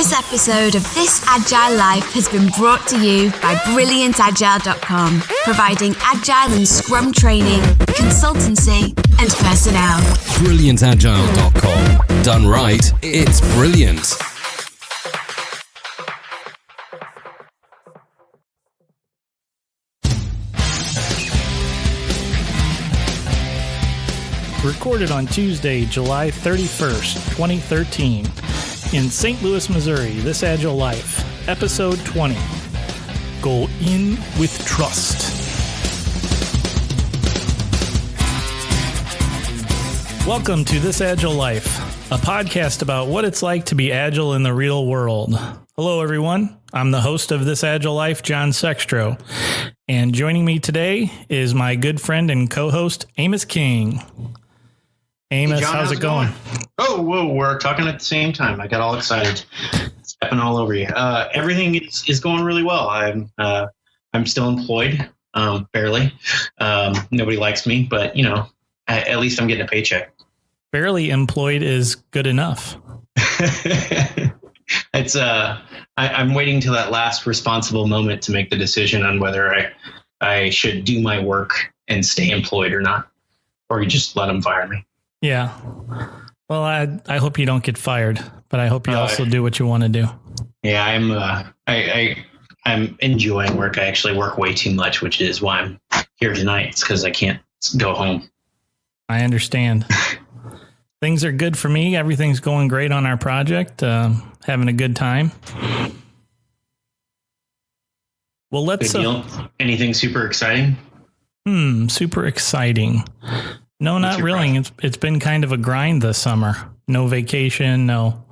This episode of This Agile Life has been brought to you by BrilliantAgile.com, providing Agile and Scrum training, consultancy, and personnel. BrilliantAgile.com. Done right, it's brilliant. Recorded on Tuesday, July 31st, 2013. In St. Louis, Missouri, This Agile Life, Episode 20. Go in with trust. Welcome to This Agile Life, a podcast about what it's like to be agile in the real world. Hello, everyone. I'm the host of This Agile Life, John Sextro. And joining me today is my good friend and co-host, Amos King. Amos, hey John, how's it going? Oh, whoa, we're talking at the same time. I got all excited, stepping all over you. Everything is going really well. I'm still employed, barely. Nobody likes me, but at least I'm getting a paycheck. Barely employed is good enough. It's I'm waiting till that last responsible moment to make the decision on whether I should do my work and stay employed or not, or you just let them fire me. Yeah. Well, I hope you don't get fired, but I hope you also do what you want to do. Yeah, I'm enjoying work. I actually work way too much, which is why I'm here tonight. It's because I can't go home. I understand. Things are good for me. Everything's going great on our project. Having a good time. Well, let's. Good deal. Anything super exciting? Super exciting. No, not really. It's been kind of a grind this summer. No vacation, no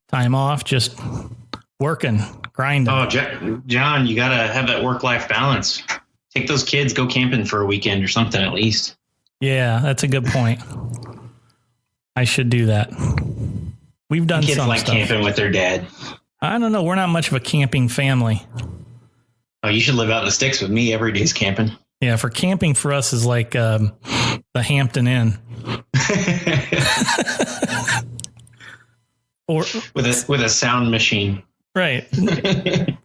time off, just working, grinding. Oh, John, you got to have that work-life balance. Take those kids, go camping for a weekend or something at least. Yeah, that's a good point. I should do that. We've done kids some like stuff. Camping with their dad. I don't know. We're not much of a camping family. Oh, you should live out in the sticks with me. Every day's camping. Yeah, for camping for us is like the Hampton Inn. Or with a sound machine. Right.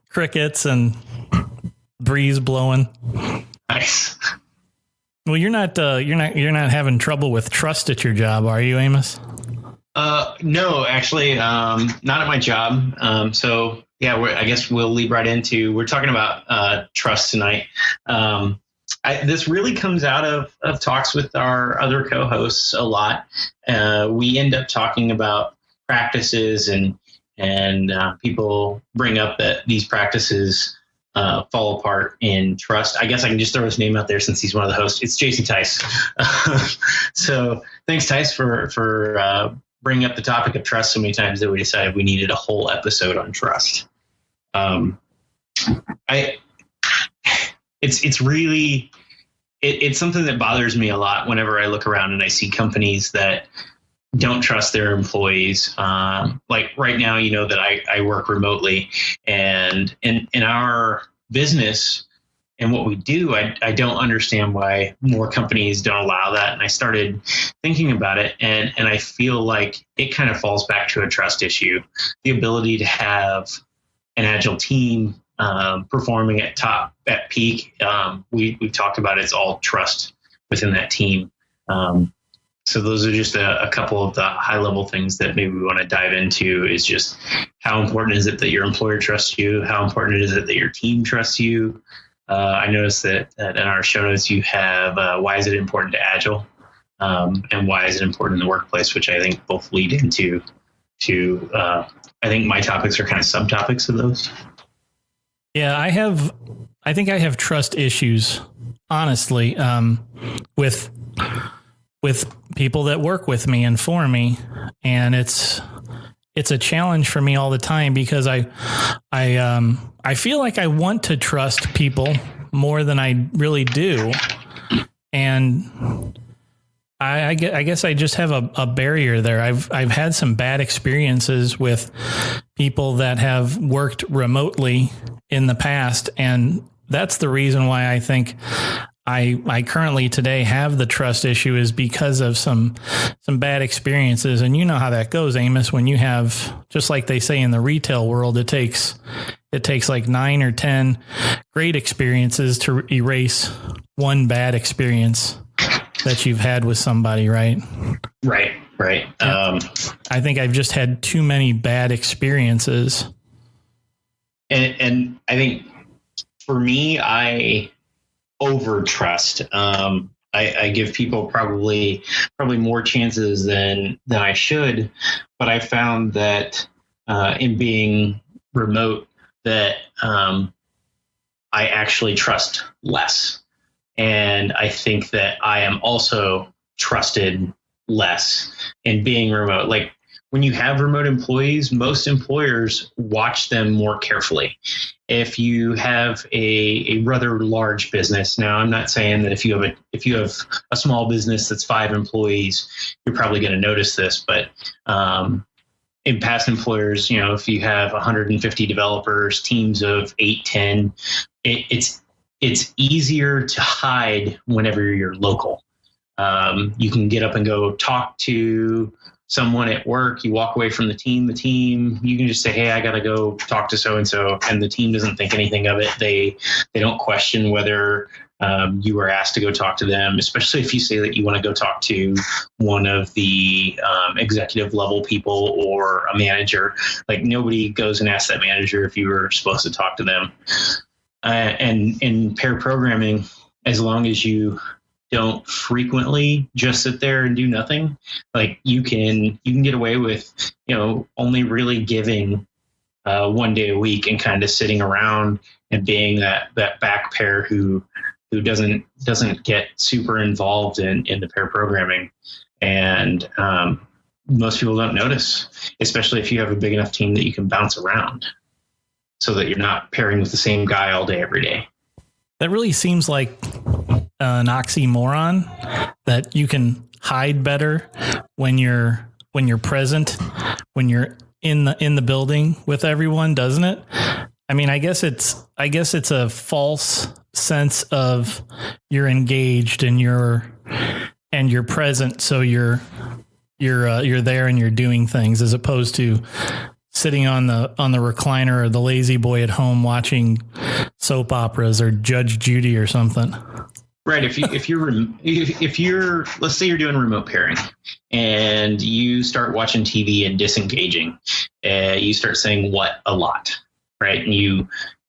Crickets and breeze blowing. Nice. Well, you're not having trouble with trust at your job, are you, Amos? No, actually, not at my job. So yeah, I guess we'll lead right into, we're talking about trust tonight. This really comes out of talks with our other co-hosts a lot. We end up talking about practices and people bring up that these practices fall apart in trust. I guess I can just throw his name out there since he's one of the hosts. It's Jason Tice. So thanks, Tice, for bringing up the topic of trust so many times that we decided we needed a whole episode on trust. It's something that bothers me a lot whenever I look around and I see companies that don't trust their employees. Like right now, that I work remotely, and in our business and what we do, I don't understand why more companies don't allow that. And I started thinking about it, and I feel like it kind of falls back to a trust issue. The ability to have an agile team performing at peak. We've talked about it's all trust within that team. So those are just a couple of the high level things that maybe we want to dive into, is just how important is it that your employer trusts you? How important is it that your team trusts you? I noticed that in our show notes, you have why is it important to Agile, and why is it important in the workplace, which I think both lead into I think my topics are kind of subtopics of those. Yeah, I think I have trust issues, honestly, with people that work with me and for me. And it's a challenge for me all the time because I feel like I want to trust people more than I really do. And I guess I just have a barrier there. I've had some bad experiences with people that have worked remotely in the past, and that's the reason why I think I currently today have the trust issue is because of some bad experiences. And you know how that goes, Amos, when you have, just like they say in the retail world, it takes like 9 or 10 great experiences to erase one bad experience that you've had with somebody, right? Right. I think I've just had too many bad experiences. And I think for me, I over trust. I give people probably more chances than I should, but I found that in being remote that I actually trust less. And I think that I am also trusted less in being remote. Like when you have remote employees, most employers watch them more carefully. If you have a rather large business, now I'm not saying that if you have a small business that's 5 employees, you're probably going to notice this, but in past employers, if you have 150 developers, teams of 8, 10, it's easier to hide whenever you're local. You can get up and go talk to someone at work. You walk away from the team, you can just say, hey, I got to go talk to so-and-so. And the team doesn't think anything of it. They don't question whether you were asked to go talk to them, especially if you say that you want to go talk to one of the executive level people or a manager. Like nobody goes and asks that manager if you were supposed to talk to them. And in pair programming, as long as you don't frequently just sit there and do nothing, like you can get away with, only really giving 1 day a week and kind of sitting around and being that back pair who doesn't get super involved in the pair programming. And most people don't notice, especially if you have a big enough team that you can bounce around so that you're not pairing with the same guy all day, every day. That really seems like an oxymoron, that you can hide better when you're present, when you're in the building with everyone, doesn't it? I mean, I guess it's a false sense of you're engaged and you're present, so you're there and you're doing things, as opposed to sitting on the recliner or the lazy boy at home watching soap operas or Judge Judy or something. Right. If you're let's say you're doing remote pairing and you start watching TV and disengaging, you start saying what a lot, right? And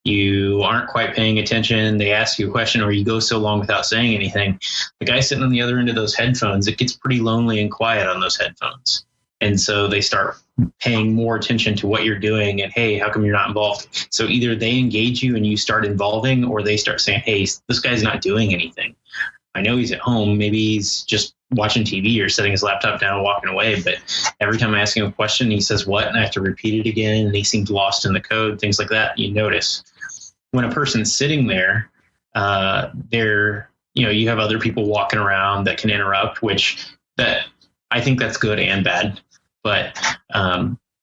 you aren't quite paying attention. They ask you a question or you go so long without saying anything. The guy sitting on the other end of those headphones, it gets pretty lonely and quiet on those headphones. And so they start paying more attention to what you're doing and, hey, how come you're not involved? So either they engage you and you start involving, or they start saying, hey, this guy's not doing anything. I know he's at home. Maybe he's just watching TV or setting his laptop down and walking away. But every time I ask him a question, he says what? And I have to repeat it again. And he seems lost in the code, things like that. You notice when a person's sitting there, you have other people walking around that can interrupt, that I think that's good and bad. But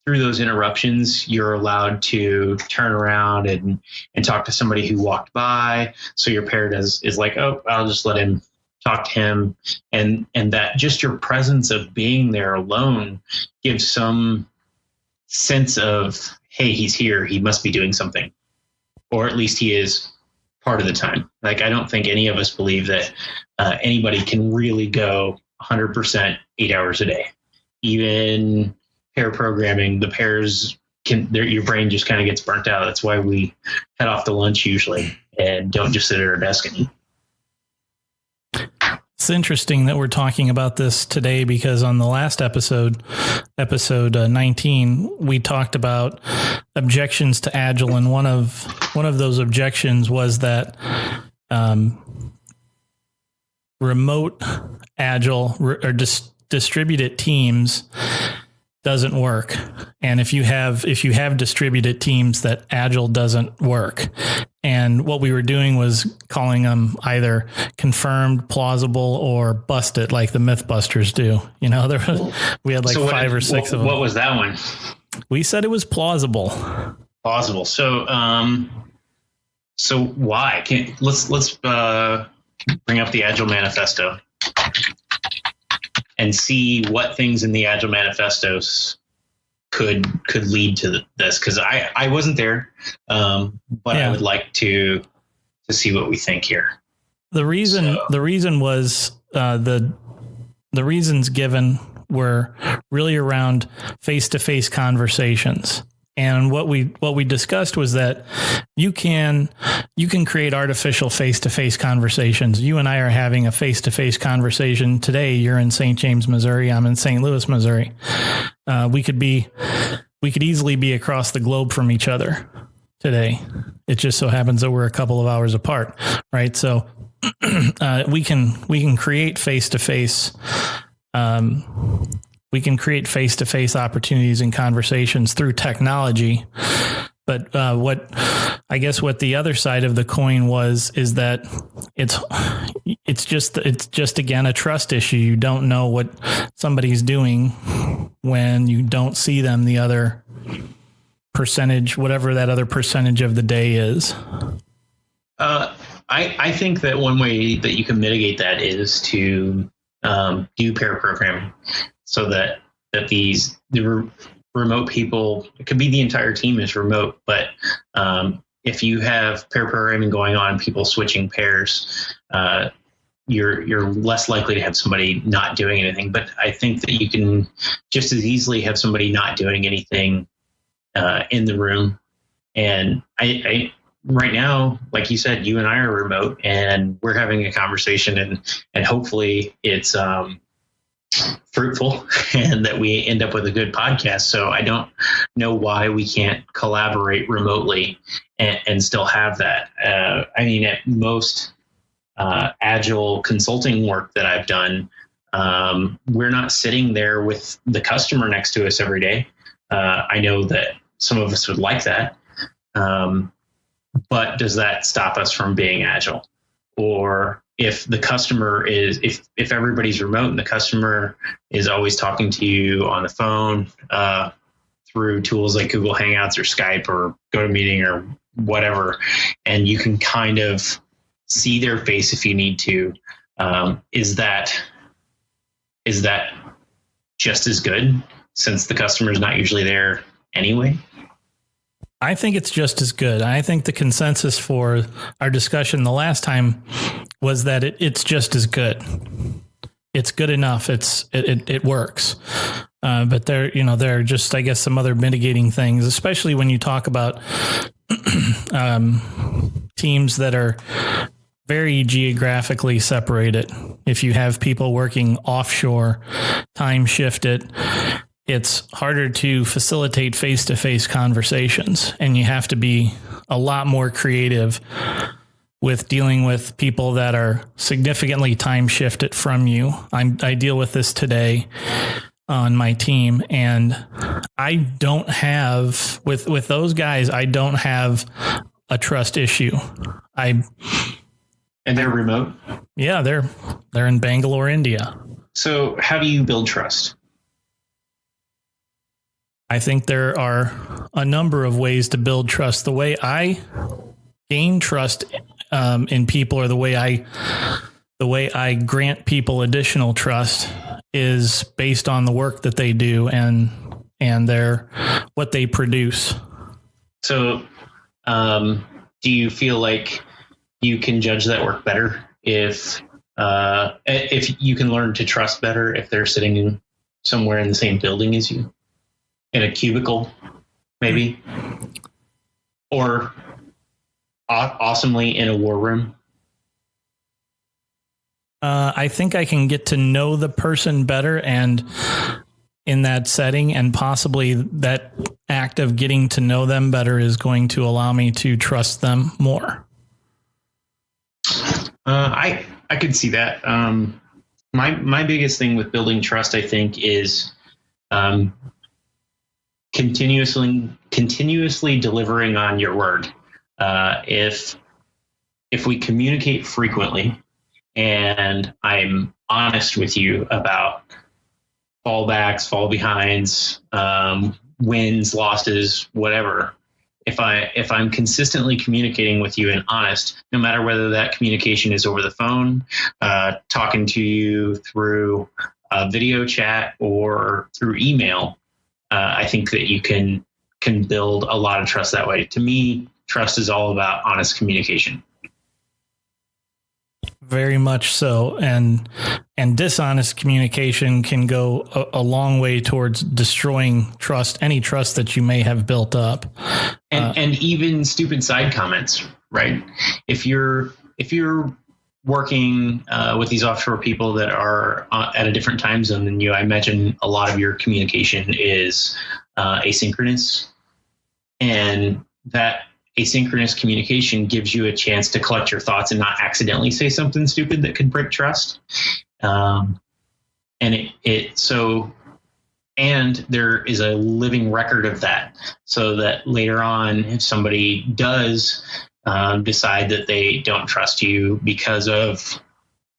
through those interruptions, you're allowed to turn around and talk to somebody who walked by. So your pair is like, oh, I'll just let him talk to him. And that just your presence of being there alone gives some sense of, hey, he's here. He must be doing something. Or at least he is part of the time. Like, I don't think any of us believe that anybody can really go 100% 8 hours a day. Even pair programming, the pairs your brain just kind of gets burnt out. That's why we head off to lunch usually and don't just sit at our desk and eat. It's interesting that we're talking about this today, because on the last episode 19, we talked about objections to Agile, and one of those objections was that remote Agile or distributed teams doesn't work. And if you have distributed teams, that Agile doesn't work. And what we were doing was calling them either confirmed, plausible, or busted, like the Mythbusters do. We had like 5 or 6 of them. What was that one? We said it was plausible. Plausible. So why? Let's bring up the Agile Manifesto and see what things in the Agile Manifestos could lead to this. Because I wasn't there, but I would like to see what we think here. The reason was the reasons given were really around face-to-face conversations. And what we discussed was that you can create artificial face-to-face conversations. You and I are having a face-to-face conversation today. You're in St. James, Missouri. I'm in St. Louis, Missouri. We could easily be across the globe from each other today. It just so happens that we're a couple of hours apart, right? So we can create face-to-face. We can create face-to-face opportunities and conversations through technology. But what the other side of the coin is that it's just again a trust issue. You don't know what somebody's doing when you don't see them the other percentage, whatever that other percentage of the day is. I think that one way that you can mitigate that is to do pair programming, so that the remote people, it could be the entire team is remote, but if you have pair programming going on, people switching pairs, you're less likely to have somebody not doing anything. But I think that you can just as easily have somebody not doing anything in the room. And I right now, like you said, you and I are remote and we're having a conversation, and hopefully it's fruitful and that we end up with a good podcast. So I don't know why we can't collaborate remotely and still have that. I mean, at most Agile consulting work that I've done, we're not sitting there with the customer next to us every day. I know that some of us would like that. But does that stop us from being Agile? Or if the customer is, if everybody's remote and the customer is always talking to you on the phone through tools like Google Hangouts or Skype or GoToMeeting or whatever, and you can kind of see their face if you need to, is that just as good since the customer is not usually there anyway? I think it's just as good. I think the consensus for our discussion the last time was that it's just as good. It's good enough. It works. But there are just, I guess, some other mitigating things, especially when you talk about teams that are very geographically separated. If you have people working offshore, time shifted, it's harder to facilitate face-to-face conversations, and you have to be a lot more creative with dealing with people that are significantly time shifted from you. I deal with this today on my team, and I don't have with those guys. I don't have a trust issue. And they're remote. Yeah, they're in Bangalore, India. So how do you build trust? I think there are a number of ways to build trust. The way I gain trust in people, or the way I grant people additional trust, is based on the work that they do and what they produce. So, do you feel like you can judge that work better if you can learn to trust better if they're sitting somewhere in the same building as you? In a cubicle, maybe, or awesomely in a war room? I think I can get to know the person better, and in that setting, and possibly that act of getting to know them better is going to allow me to trust them more. I could see that. My biggest thing with building trust, I think, is continuously delivering on your word. If we communicate frequently and I'm honest with you about fallbacks, fall behinds, wins, losses, whatever, if I'm consistently communicating with you and honest, no matter whether that communication is over the phone, talking to you through a video chat or through email, I think that you can build a lot of trust that way. To me, trust is all about honest communication. Very much so. And dishonest communication can go a long way towards destroying trust, any trust that you may have built up. And even stupid side comments, right? If you're working with these offshore people that are at a different time zone than you, I imagine a lot of your communication is asynchronous, and that asynchronous communication gives you a chance to collect your thoughts and not accidentally say something stupid that could break trust. And there is a living record of that, so that later on, if somebody does decide that they don't trust you because of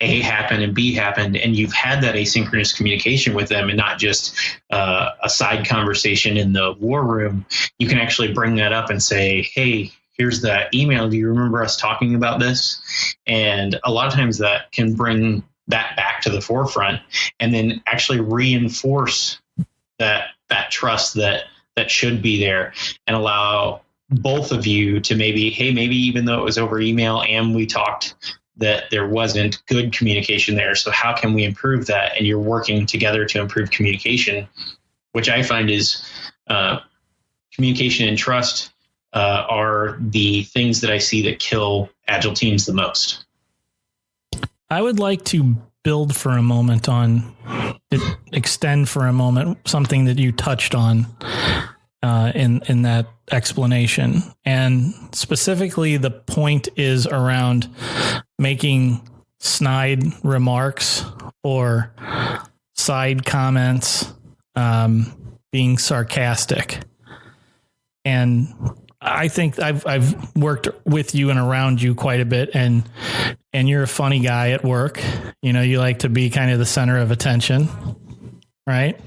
A happened and B happened, and you've had that asynchronous communication with them and not just a side conversation in the war room, you can actually bring that up and say, hey, here's that email. Do you remember us talking about this? And a lot of times that can bring that back to the forefront and then actually reinforce that trust that should be there, and allow both of you to maybe even though it was over email and we talked, that there wasn't good communication there. So how can we improve that? And you're working together to improve communication, which I find is communication and trust are the things that I see that kill Agile teams the most. I would like to build for a moment on, extend for a moment something that you touched on in that explanation. And specifically, the point is around making snide remarks or side comments, being sarcastic. And I think I've worked with you and around you quite a bit, and you're a funny guy at work. You know, you like to be kind of the center of attention, right?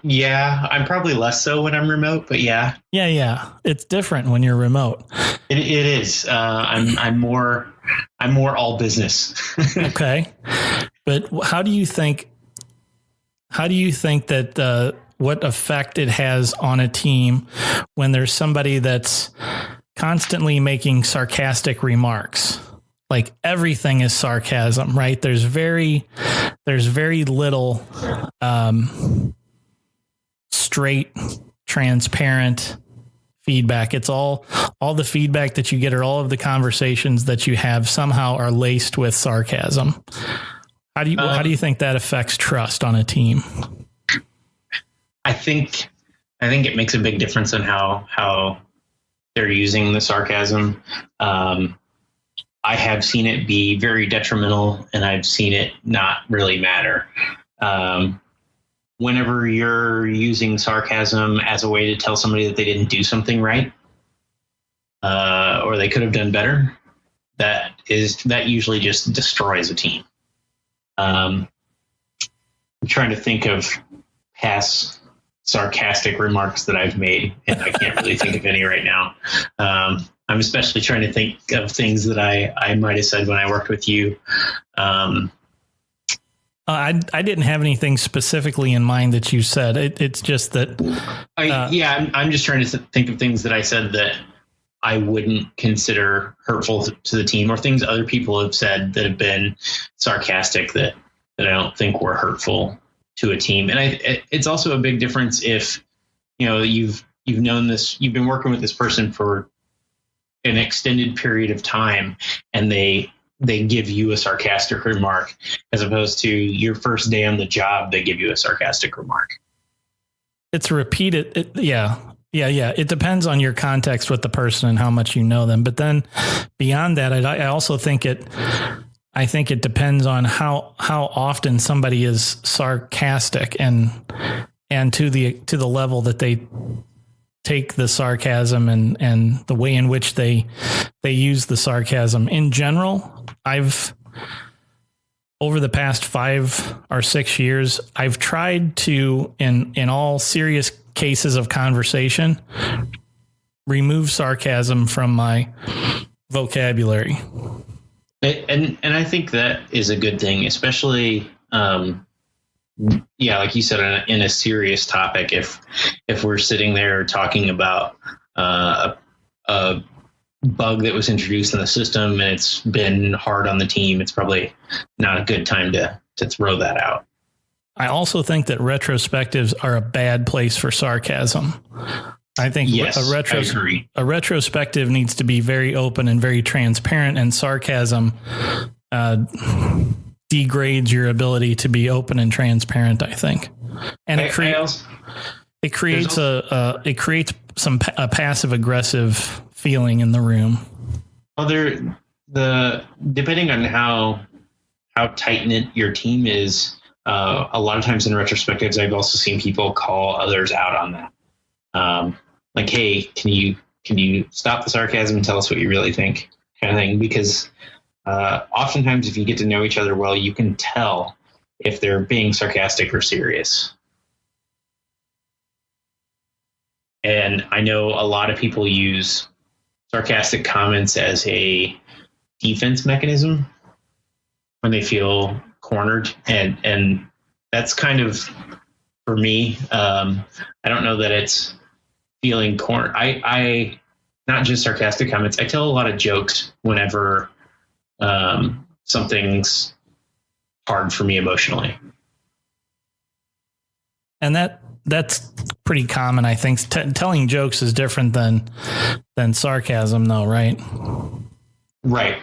Yeah, I'm probably less so when I'm remote, but yeah. Yeah. It's different when you're remote. It is. I'm more all business. Okay. But how do you think that, what effect it has on a team when there's somebody that's constantly making sarcastic remarks? Like everything is sarcasm, right? There's very little straight, transparent feedback. It's all the feedback that you get, or all of the conversations that you have somehow are laced with sarcasm. How do you think that affects trust on a team? I think it makes a big difference in how they're using the sarcasm. I have seen it be very detrimental, and I've seen it not really matter. Whenever you're using sarcasm as a way to tell somebody that they didn't do something right, or they could have done better, that usually just destroys a team. I'm trying to think of past sarcastic remarks that I've made, and I can't really think of any right now. I'm especially trying to think of things that I might have said when I worked with you. I didn't have anything specifically in mind that you said. It's just that. I'm just trying to think of things that I said that I wouldn't consider hurtful to the team, or things other people have said that have been sarcastic that I don't think were hurtful to a team. And it's also a big difference if, you've known this, you've been working with this person for an extended period of time, and they give you a sarcastic remark, as opposed to your first day on the job, they give you a sarcastic remark. It's repeated. Yeah. It depends on your context with the person and how much you know them. But then beyond that, I also think it depends on how often somebody is sarcastic and to the level that they take the sarcasm and the way in which they use the sarcasm. In general, over the past 5 or 6 years, I've tried to, in all serious cases of conversation, remove sarcasm from my vocabulary. And I think that is a good thing, especially, like you said, in a serious topic. If we're sitting there talking about a bug that was introduced in the system and it's been hard on the team, it's probably not a good time to throw that out. I also think that retrospectives are a bad place for sarcasm. I think yes, I agree. A retrospective needs to be very open and very transparent, and sarcasm degrades your ability to be open and transparent, I think. And it creates some passive aggressive feeling in the room. Well, depending on how tight knit your team is, a lot of times in retrospectives, I've also seen people call others out on that. Like, hey, can you stop the sarcasm and tell us what you really think, kind of thing? Because oftentimes, if you get to know each other well, you can tell if they're being sarcastic or serious. And I know a lot of people use sarcastic comments as a defense mechanism when they feel cornered. And that's kind of, for me, I don't know that it's feeling cornered. I not just sarcastic comments. I tell a lot of jokes whenever something's hard for me emotionally. And that's pretty common, I think. Telling jokes is different than sarcasm, though, right? Right.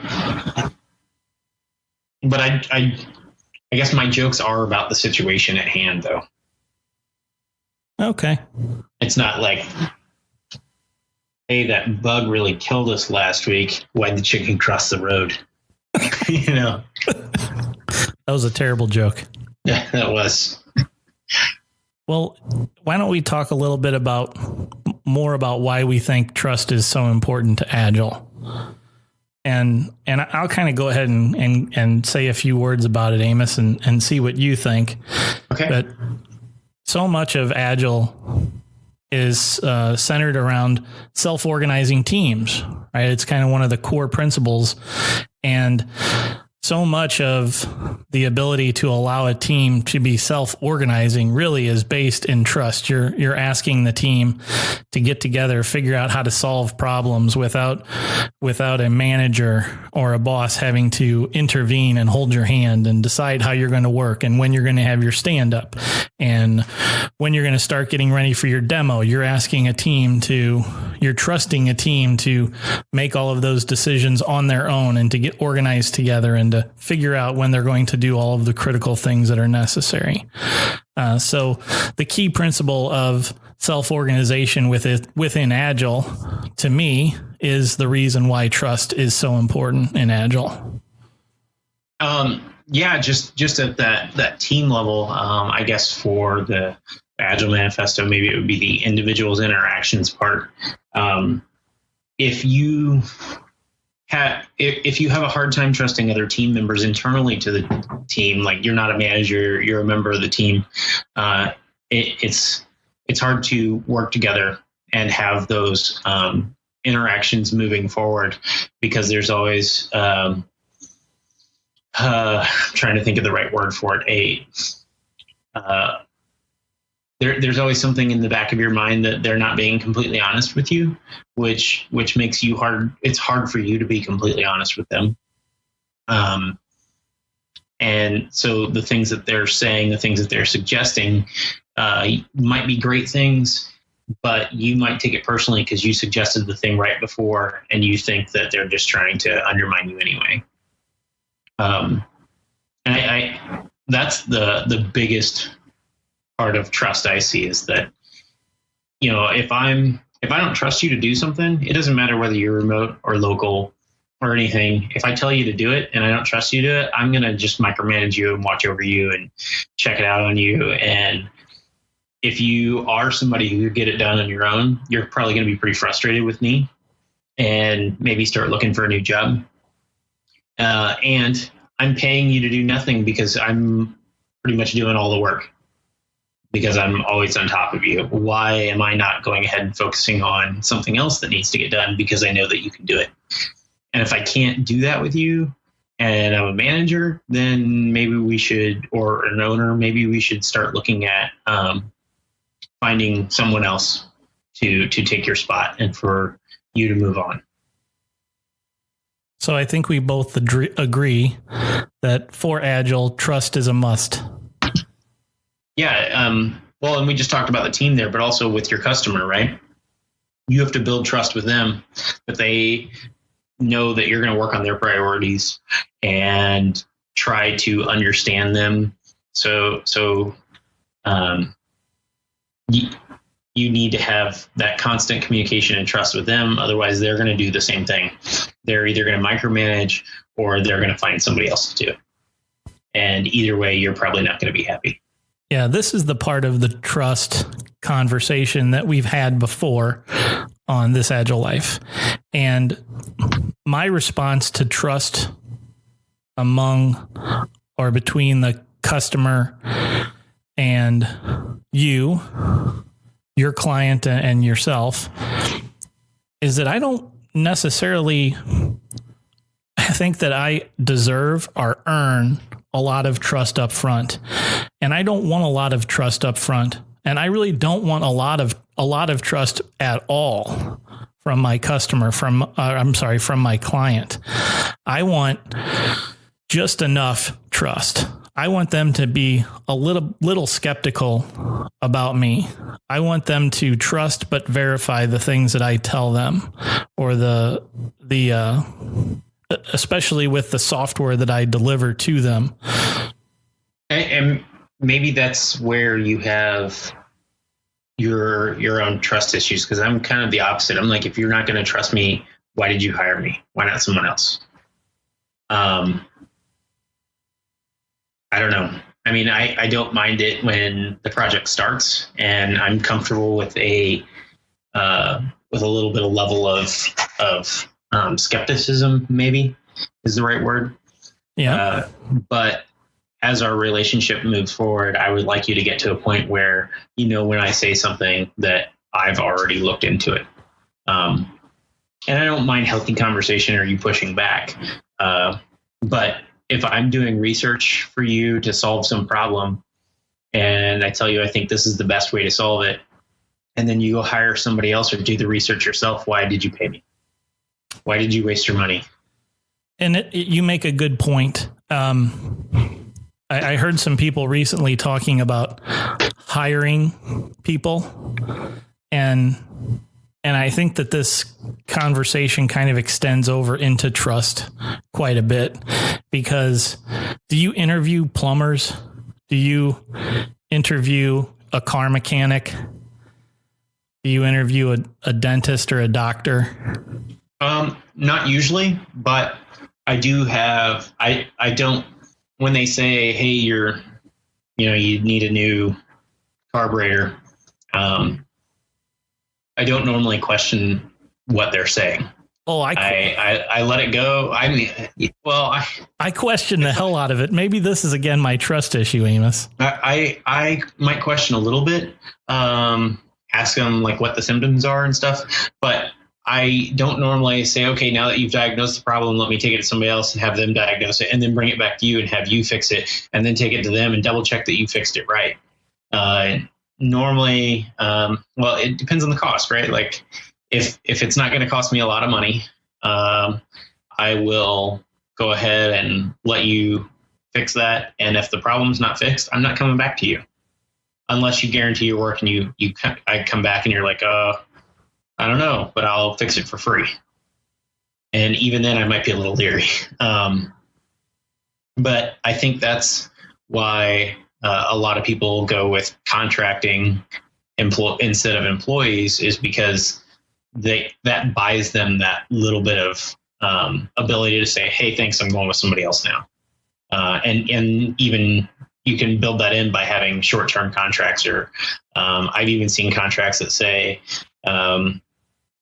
But I guess my jokes are about the situation at hand, though. Okay. It's not like, hey, that bug really killed us last week. Why'd the chicken cross the road? You know? That was a terrible joke. Yeah, that was. Well, why don't we talk a little bit more about why we think trust is so important to Agile? And I'll kind of go ahead and say a few words about it, Amos, and see what you think. Okay. But so much of Agile is centered around self-organizing teams, right? It's kind of one of the core principles. And so much of the ability to allow a team to be self-organizing really is based in trust. You're asking the team to get together, figure out how to solve problems without a manager or a boss having to intervene and hold your hand and decide how you're going to work and when you're going to have your stand up and when you're going to start getting ready for your demo. You're trusting a team to make all of those decisions on their own and to get organized together and to figure out when they're going to do all of the critical things that are necessary. So the key principle of self-organization within Agile, to me, is the reason why trust is so important in Agile. Just at that team level, I guess for the Agile Manifesto, maybe it would be the individuals' interactions part. If you have a hard time trusting other team members internally to the team, like you're not a manager, you're a member of the team, it's hard to work together and have those interactions moving forward, because there's always trying to think of the right word for it. There's always something in the back of your mind that they're not being completely honest with you, which makes you hard. It's hard for you to be completely honest with them. And so the things that they're saying, the things that they're suggesting, might be great things, but you might take it personally because you suggested the thing right before and you think that they're just trying to undermine you anyway. And that's the biggest part of trust I see, is that, if I don't trust you to do something, it doesn't matter whether you're remote or local or anything. If I tell you to do it and I don't trust you to do it, I'm going to just micromanage you and watch over you and check it out on you. And if you are somebody who could get it done on your own, you're probably going to be pretty frustrated with me and maybe start looking for a new job. And I'm paying you to do nothing because I'm pretty much doing all the work. because I'm always on top of you? Why am I not going ahead and focusing on something else that needs to get done because I know that you can do it? And if I can't do that with you and I'm a manager, then maybe we should, or an owner, maybe we should start looking at finding someone else to take your spot and for you to move on. So I think we both agree that for Agile, trust is a must. Yeah. Well, and we just talked about the team there, but also with your customer, right? You have to build trust with them that they know that you're going to work on their priorities and try to understand them. So you need to have that constant communication and trust with them. Otherwise, they're going to do the same thing. They're either going to micromanage or they're going to find somebody else to do. And either way, you're probably not going to be happy. Yeah, this is the part of the trust conversation that we've had before on This Agile Life. And my response to trust among or between the customer and you, your client and yourself, is that I don't necessarily think that I deserve or earn a lot of trust up front. And I don't want a lot of trust up front. And I really don't want a lot of trust at all from my customer, from my client. I want just enough trust. I want them to be a little skeptical about me. I want them to trust but verify the things that I tell them, or especially with the software that I deliver to them. And maybe that's where you have your own trust issues, because I'm kind of the opposite. I'm like, if you're not going to trust me, why did you hire me? Why not someone else? I don't know. I mean, I don't mind it when the project starts and I'm comfortable with a little bit of level of skepticism, maybe is the right word. Yeah. But as our relationship moves forward, I would like you to get to a point where, when I say something that I've already looked into it. And I don't mind healthy conversation or you pushing back. But if I'm doing research for you to solve some problem and I tell you, I think this is the best way to solve it, and then you go hire somebody else or do the research yourself, why did you pay me? Why did you waste your money? And you make a good point. I heard some people recently talking about hiring people, and I think that this conversation kind of extends over into trust quite a bit, because do you interview plumbers? Do you interview a car mechanic? Do you interview a dentist or a doctor? Not usually, but I do have, I don't, when they say, hey, you need a new carburetor, I don't normally question what they're saying. Oh, I let it go. I mean, well, I question the hell out of it. Maybe this is again my trust issue, Amos. I might question a little bit, ask them like what the symptoms are and stuff, but I don't normally say, okay, now that you've diagnosed the problem, let me take it to somebody else and have them diagnose it and then bring it back to you and have you fix it and then take it to them and double check that you fixed it right. Normally, well, it depends on the cost, right? Like if it's not going to cost me a lot of money, I will go ahead and let you fix that. And if the problem's not fixed, I'm not coming back to you unless you guarantee your work and I come back and you're like, I don't know, but I'll fix it for free. And even then I might be a little leery. But I think that's why a lot of people go with contracting instead of employees, is because that buys them that little bit of ability to say, hey, thanks, I'm going with somebody else now. And even you can build that in by having short-term contracts, or I've even seen contracts that say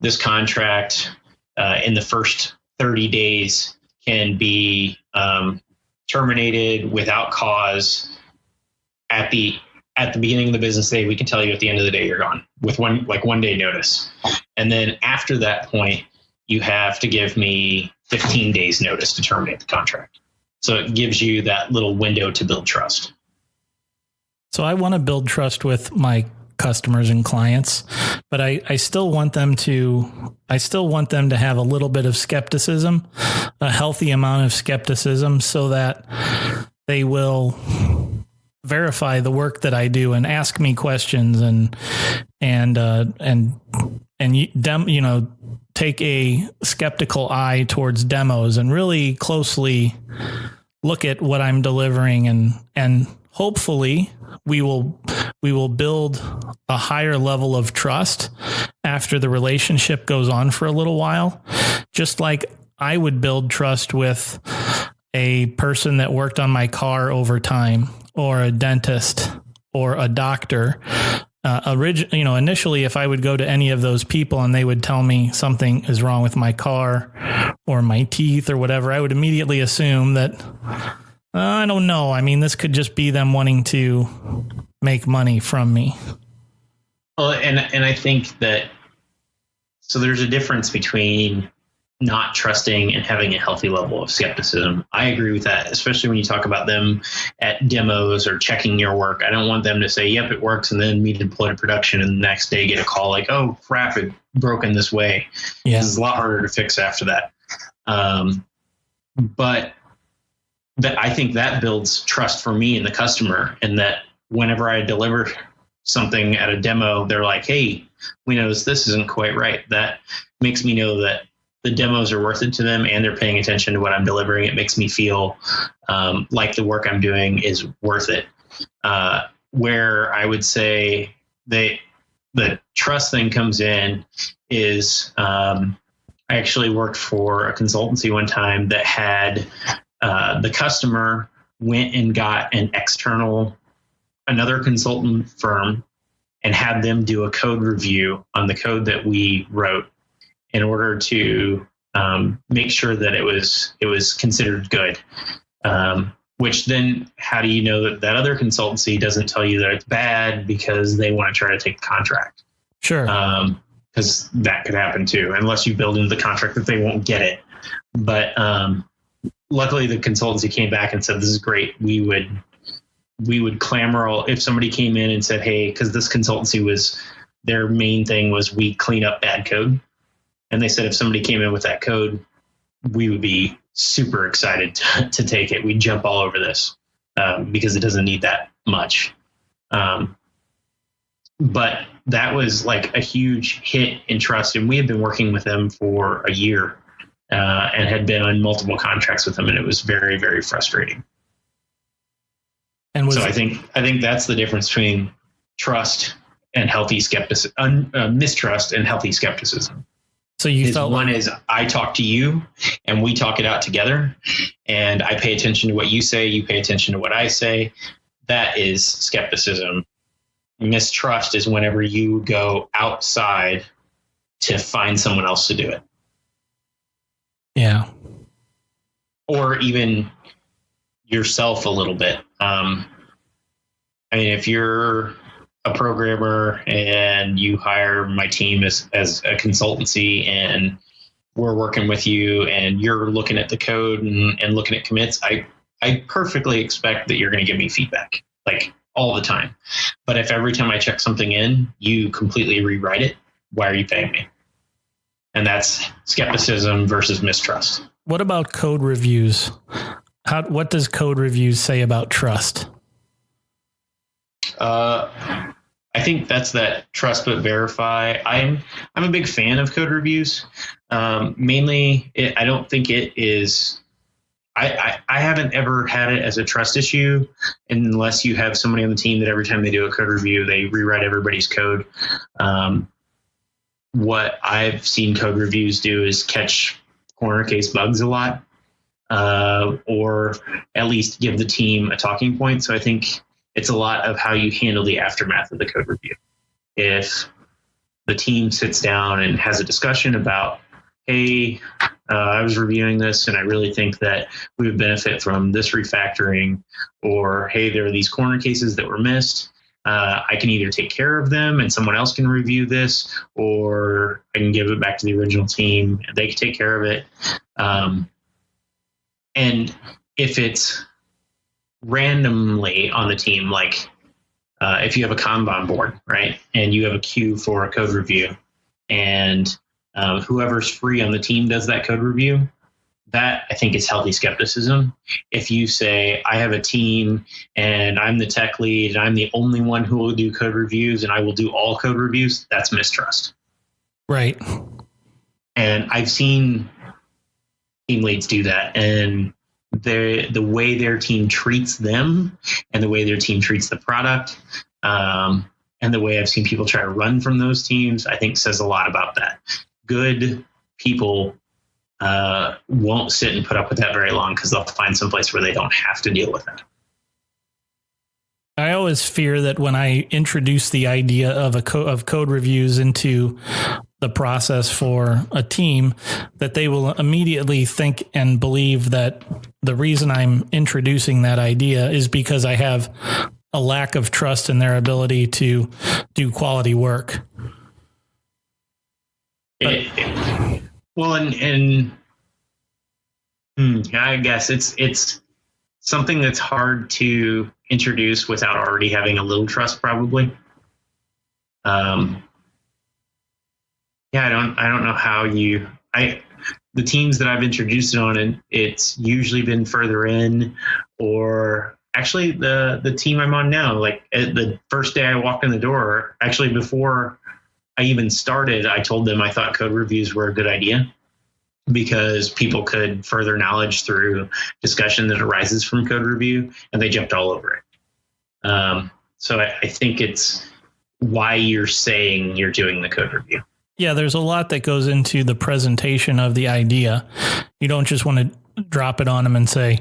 this contract in the first 30 days can be terminated without cause at the at the beginning of the business day, we can tell you at the end of the day you're gone with one day notice. And then after that point, you have to give me 15 days notice to terminate the contract. So it gives you that little window to build trust. So I want to build trust with my customers and clients, but I still want them to have a little bit of skepticism, a healthy amount of skepticism, so that they will verify the work that I do and ask me questions and take a skeptical eye towards demos and really closely look at what I'm delivering, and hopefully we will build a higher level of trust after the relationship goes on for a little while, just like I would build trust with a person that worked on my car over time, or a dentist, or a doctor. Initially, if I would go to any of those people and they would tell me something is wrong with my car or my teeth or whatever, I would immediately assume that, I don't know. I mean, this could just be them wanting to make money from me. Well, and I think that, so there's a difference between not trusting and having a healthy level of skepticism. I agree with that, especially when you talk about them at demos or checking your work. I don't want them to say, yep, it works, and then me deploy to production and the next day get a call like, oh, crap, it broke in this way. Yeah. It's a lot harder to fix after that. But I think that builds trust for me and the customer, and that whenever I deliver something at a demo, they're like, hey, we noticed this isn't quite right. That makes me know that the demos are worth it to them and they're paying attention to what I'm delivering. It makes me feel like the work I'm doing is worth it. Where I would say the trust thing comes in is I actually worked for a consultancy one time that had the customer went and got another consultant firm and had them do a code review on the code that we wrote in order to make sure that it was considered good. Which then, how do you know that that other consultancy doesn't tell you that it's bad because they want to try to take the contract? Sure. Because that could happen too, unless you build into the contract that they won't get it. But luckily, the consultancy came back and said, "This is great. We would clamor if somebody came in and said, hey," because this consultancy their main thing was we clean up bad code. And they said if somebody came in with that code, we would be super excited to take it. We'd jump all over this because it doesn't need that much. But that was like a huge hit in trust. And we had been working with them for a year and had been on multiple contracts with them. And it was very, very frustrating. And so I think that's the difference between trust and healthy skepticism, mistrust and healthy skepticism. So you felt one is I talk to you and we talk it out together, and I pay attention to what you say. You pay attention to what I say. That is skepticism. Mistrust is whenever you go outside to find someone else to do it. Yeah. Or even yourself a little bit. I mean, if you're a programmer and you hire my team as a consultancy and we're working with you and you're looking at the code and looking at commits, I perfectly expect that you're going to give me feedback like all the time. But if every time I check something in, you completely rewrite it, why are you paying me? And that's skepticism versus mistrust. What about code reviews? What does code reviews say about trust? I think that's that trust but verify. I'm a big fan of code reviews. Mainly, I don't think it is. I haven't ever had it as a trust issue unless you have somebody on the team that every time they do a code review, they rewrite everybody's code. What I've seen code reviews do is catch corner case bugs a lot, or at least give the team a talking point. So I think it's a lot of how you handle the aftermath of the code review. If the team sits down and has a discussion about, hey, I was reviewing this and I really think that we would benefit from this refactoring, or hey, there are these corner cases that were missed. I can either take care of them and someone else can review this, or I can give it back to the original team and they can take care of it. And if it's randomly on the team, like if you have a Kanban board, right, and you have a queue for a code review, and whoever's free on the team does that code review, that I think is healthy skepticism. If you say, I have a team and I'm the tech lead and I'm the only one who will do code reviews and I will do all code reviews, that's mistrust. Right. And I've seen team leads do that. And the way their team treats them and the way their team treats the product, and the way I've seen people try to run from those teams, I think says a lot about that. Good people won't sit and put up with that very long because they'll find some place where they don't have to deal with it. I always fear that when I introduce the idea of of code reviews into the process for a team, that they will immediately think and believe that the reason I'm introducing that idea is because I have a lack of trust in their ability to do quality work. Well, I guess it's something that's hard to introduce without already having a little trust, probably. I don't know how the teams that I've introduced it on, and it's usually been further in, or actually the team I'm on now, like the first day I walked in the door, actually before I even started, I told them I thought code reviews were a good idea because people could further knowledge through discussion that arises from code review, and they jumped all over it. So I think it's why you're saying you're doing the code review. Yeah, there's a lot that goes into the presentation of the idea. You don't just want to drop it on them and say,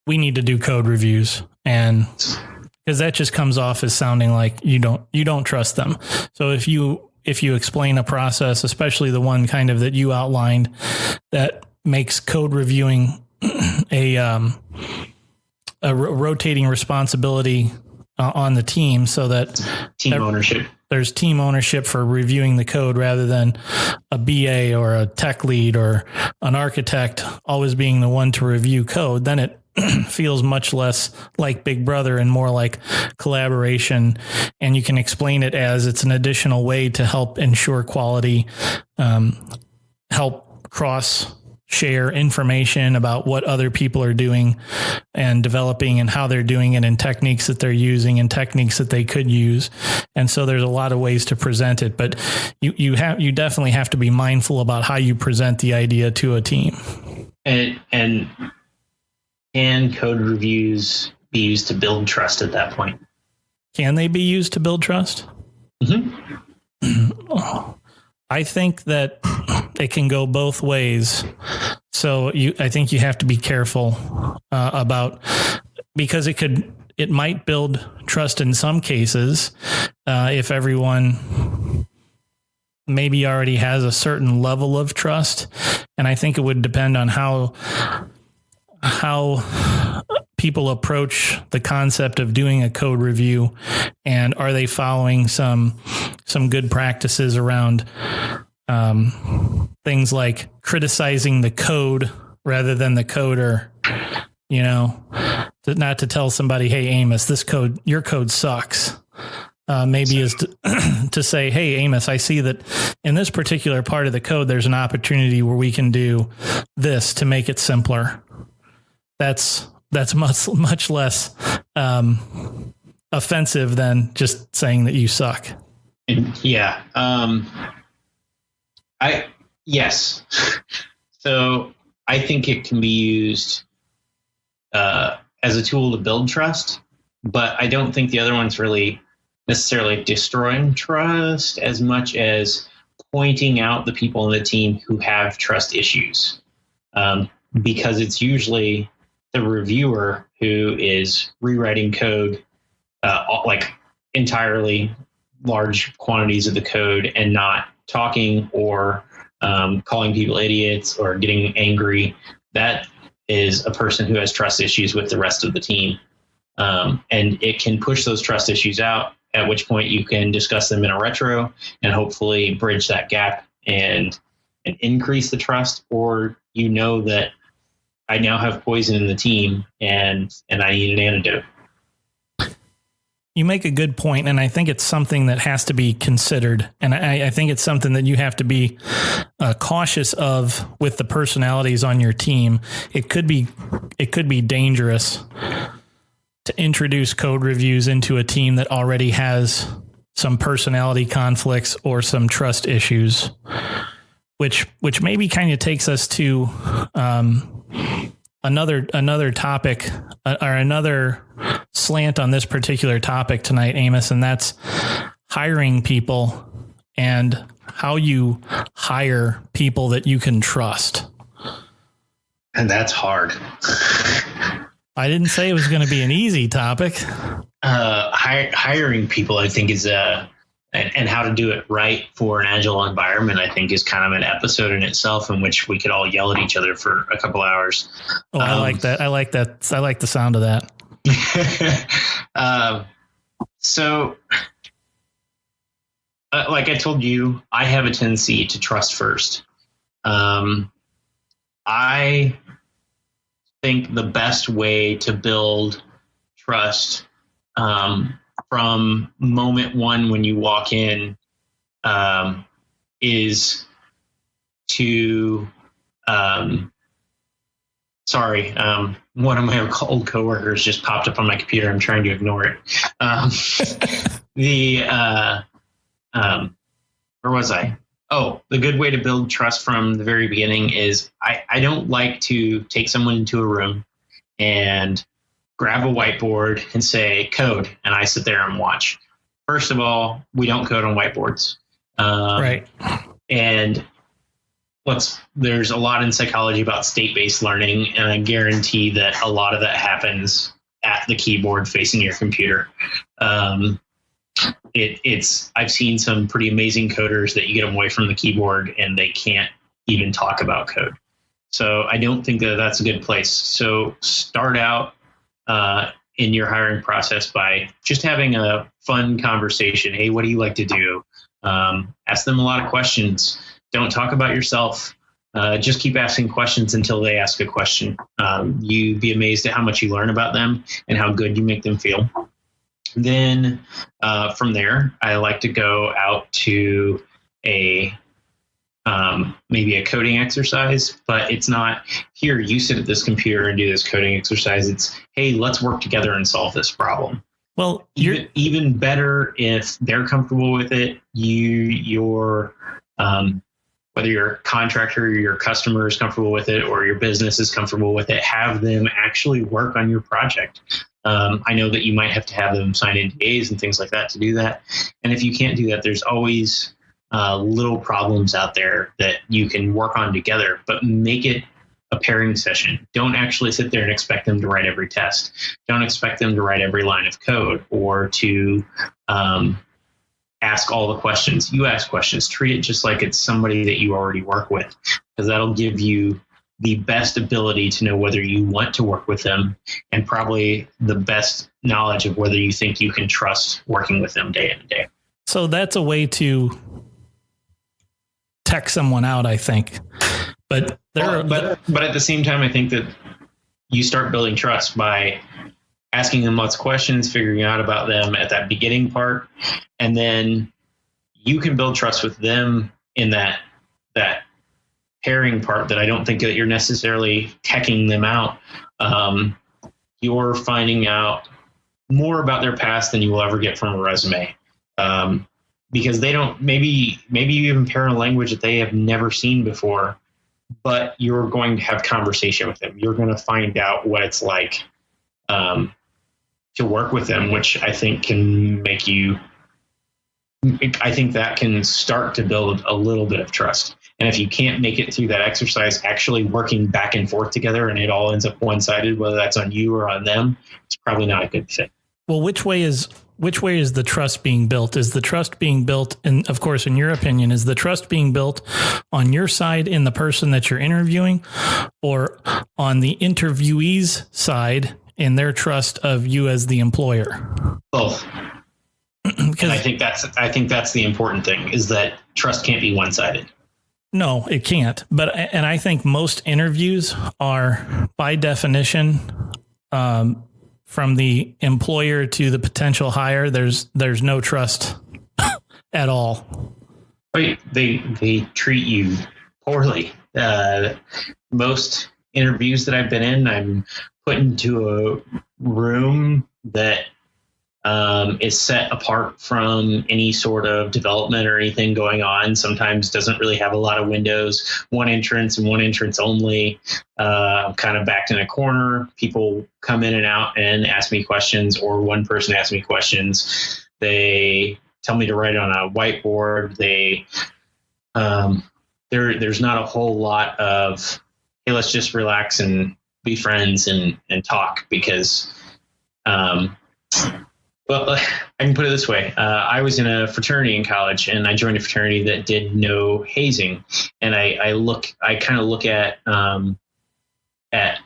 we need to do code reviews. And because that just comes off as sounding like you don't trust them. So if you explain a process, especially the one kind of that you outlined, that makes code reviewing a rotating responsibility on the team, so that there's team ownership for reviewing the code rather than a BA or a tech lead or an architect always being the one to review code, then it feels much less like Big Brother and more like collaboration. And you can explain it as it's an additional way to help ensure quality, help cross share information about what other people are doing and developing and how they're doing it, and techniques that they're using and techniques that they could use. And so there's a lot of ways to present it, but you definitely have to be mindful about how you present the idea to a team. And can code reviews be used to build trust at that point? Can they be used to build trust? Mm-hmm. I think that it can go both ways. So I think you have to be careful about, because it might build trust in some cases if everyone maybe already has a certain level of trust. And I think it would depend on how people approach the concept of doing a code review, and are they following some good practices around things like criticizing the code rather than the coder, not to tell somebody, hey, Amos, your code sucks. Maybe is to say, hey, Amos, I see that in this particular part of the code, there's an opportunity where we can do this to make it simpler. That's much less offensive than just saying that you suck. Yeah. Yes. So I think it can be used as a tool to build trust, but I don't think the other one's really necessarily destroying trust as much as pointing out the people in the team who have trust issues, because it's usually the reviewer who is rewriting code, like entirely large quantities of the code, and not talking or calling people idiots or getting angry. That is a person who has trust issues with the rest of the team. And it can push those trust issues out, at which point you can discuss them in a retro and hopefully bridge that gap and increase the trust, or that I now have poison in the team and I need an antidote. You make a good point, and I think it's something that has to be considered. And I think it's something that you have to be cautious of with the personalities on your team. It could be dangerous to introduce code reviews into a team that already has some personality conflicts or some trust issues, which maybe kind of takes us to another topic or another slant on this particular topic tonight, Amos, and that's hiring people and how you hire people that you can trust. And that's hard. I didn't say it was going to be an easy topic. Hiring people, I think, is and how to do it right for an agile environment, I think, is kind of an episode in itself, in which we could all yell at each other for a couple hours. Oh, I like that. I like that. I like the sound of that. So, like I told you, I have a tendency to trust first. I think the best way to build trust from moment one when you walk in is to one of my old coworkers just popped up on my computer. I'm trying to ignore it. Where was I? Oh, the good way to build trust from the very beginning is I don't like to take someone into a room and grab a whiteboard and say code, and I sit there and watch. First of all, we don't code on whiteboards. Right. And there's a lot in psychology about state-based learning, and I guarantee that a lot of that happens at the keyboard facing your computer. I've seen some pretty amazing coders that you get them away from the keyboard and they can't even talk about code. So I don't think that that's a good place. So start out in your hiring process by just having a fun conversation. Hey, what do you like to do? Ask them a lot of questions. Don't talk about yourself. Just keep asking questions until they ask a question. You'd be amazed at how much you learn about them and how good you make them feel. Then from there, I like to go out to maybe a coding exercise, but it's not, here, you sit at this computer and do this coding exercise. It's, hey, let's work together and solve this problem. Well, even better if they're comfortable with it. Whether your contractor or your customer is comfortable with it, or your business is comfortable with it, have them actually work on your project. I know that you might have to have them sign NDAs and things like that to do that. And if you can't do that, there's always little problems out there that you can work on together, but make it a pairing session. Don't actually sit there and expect them to write every test. Don't expect them to write every line of code or to ask all the questions. You ask questions. Treat it just like it's somebody that you already work with, because that'll give you the best ability to know whether you want to work with them, and probably the best knowledge of whether you think you can trust working with them day in and day. So that's a way to tech someone out, I think. But at the same time, I think that you start building trust by asking them lots of questions, figuring out about them at that beginning part, and then you can build trust with them in that pairing part that I don't think that you're necessarily teching them out. You're finding out more about their past than you will ever get from a resume. Because they don't, maybe you even pair a language that they have never seen before, but you're going to have conversation with them. You're going to find out what it's like to work with them, which I think can make you, I think that can start to build a little bit of trust. And if you can't make it through that exercise, actually working back and forth together, and it all ends up one-sided, whether that's on you or on them, it's probably not a good fit. Well, which way is the trust being built? Is the trust being built, and of course, in your opinion, is the trust being built on your side in the person that you're interviewing, or on the interviewee's side in their trust of you as the employer? Both. And I think that's the important thing, is that trust can't be one-sided. No, it can't. And I think most interviews are, by definition, from the employer to the potential hire, there's no trust at all. Right. They treat you poorly. Most interviews that I've been in, I'm put into a room that is set apart from any sort of development or anything going on. Sometimes doesn't really have a lot of windows, one entrance and one entrance only. Kind of backed in a corner. People come in and out and ask me questions, or one person asks me questions. They tell me to write on a whiteboard. There's not a whole lot of, hey, let's just relax and be friends and talk, because, well, I can put it this way. I was in a fraternity in college, and I joined a fraternity that did no hazing. And I kind of look at that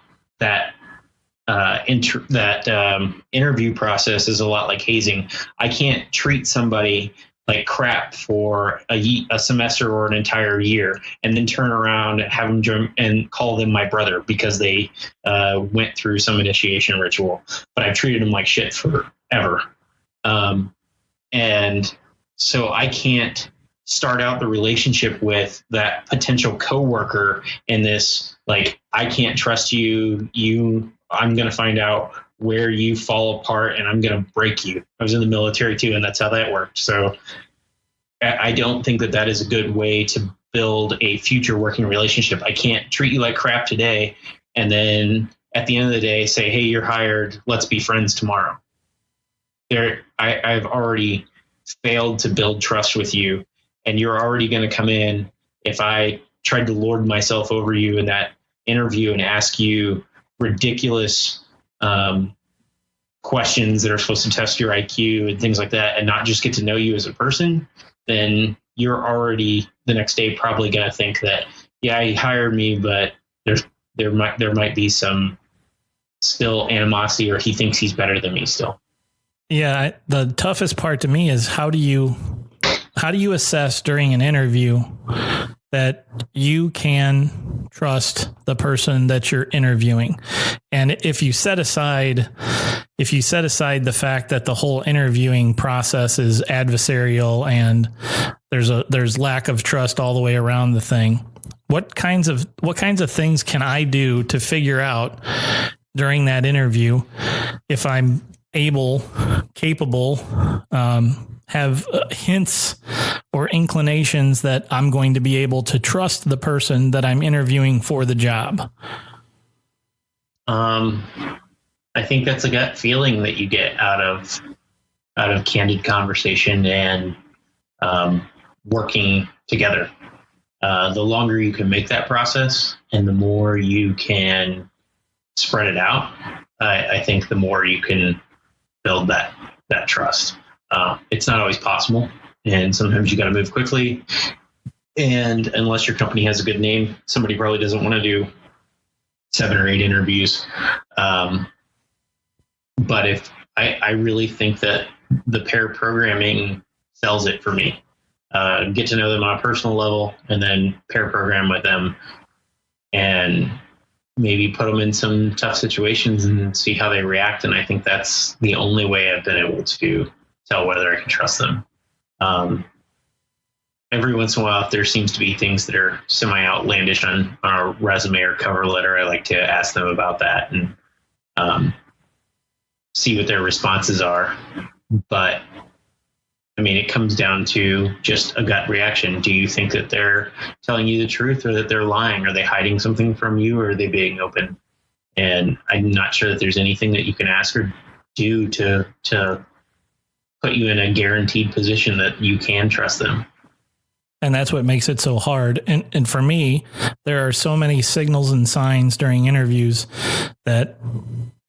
interview process is a lot like hazing. I can't treat somebody like crap for a semester or an entire year, and then turn around and have them join and call them my brother because they went through some initiation ritual. But I've treated them like shit forever. And so I can't start out the relationship with that potential coworker in this, like, I can't trust you. I'm going to find out where you fall apart and I'm going to break you. I was in the military too, and that's how that worked. So I don't think that is a good way to build a future working relationship. I can't treat you like crap today and then at the end of the day say, hey, you're hired. Let's be friends tomorrow. I've already failed to build trust with you, and you're already going to come in. If I tried to lord myself over you in that interview and ask you ridiculous questions that are supposed to test your IQ and things like that, and not just get to know you as a person, then you're already the next day probably going to think that, yeah, he hired me, but there might be some still animosity, or he thinks he's better than me still. Yeah, the toughest part to me is how do you assess during an interview that you can trust the person that you're interviewing? And if you set aside the fact that the whole interviewing process is adversarial and there's lack of trust all the way around the thing, what kinds of things can I do to figure out during that interview if I'm capable, have hints or inclinations that I'm going to be able to trust the person that I'm interviewing for the job? I think that's a gut feeling that you get out of candid conversation and working together. The longer you can make that process and the more you can spread it out, I think the more you can build that trust. It's not always possible, and sometimes you got to move quickly. And unless your company has a good name, somebody probably doesn't want to do 7 or 8 interviews. But if I really think that the pair programming sells it for me, get to know them on a personal level, and then pair program with them, and maybe put them in some tough situations and see how they react. And I think that's the only way I've been able to tell whether I can trust them. Every once in a while, if there seems to be things that are semi outlandish on a resume or cover letter, I like to ask them about that and see what their responses are. But I mean, it comes down to just a gut reaction. Do you think that they're telling you the truth, or that they're lying? Are they hiding something from you, or are they being open? And I'm not sure that there's anything that you can ask or do to put you in a guaranteed position that you can trust them. And that's what makes it so hard. And for me, there are so many signals and signs during interviews that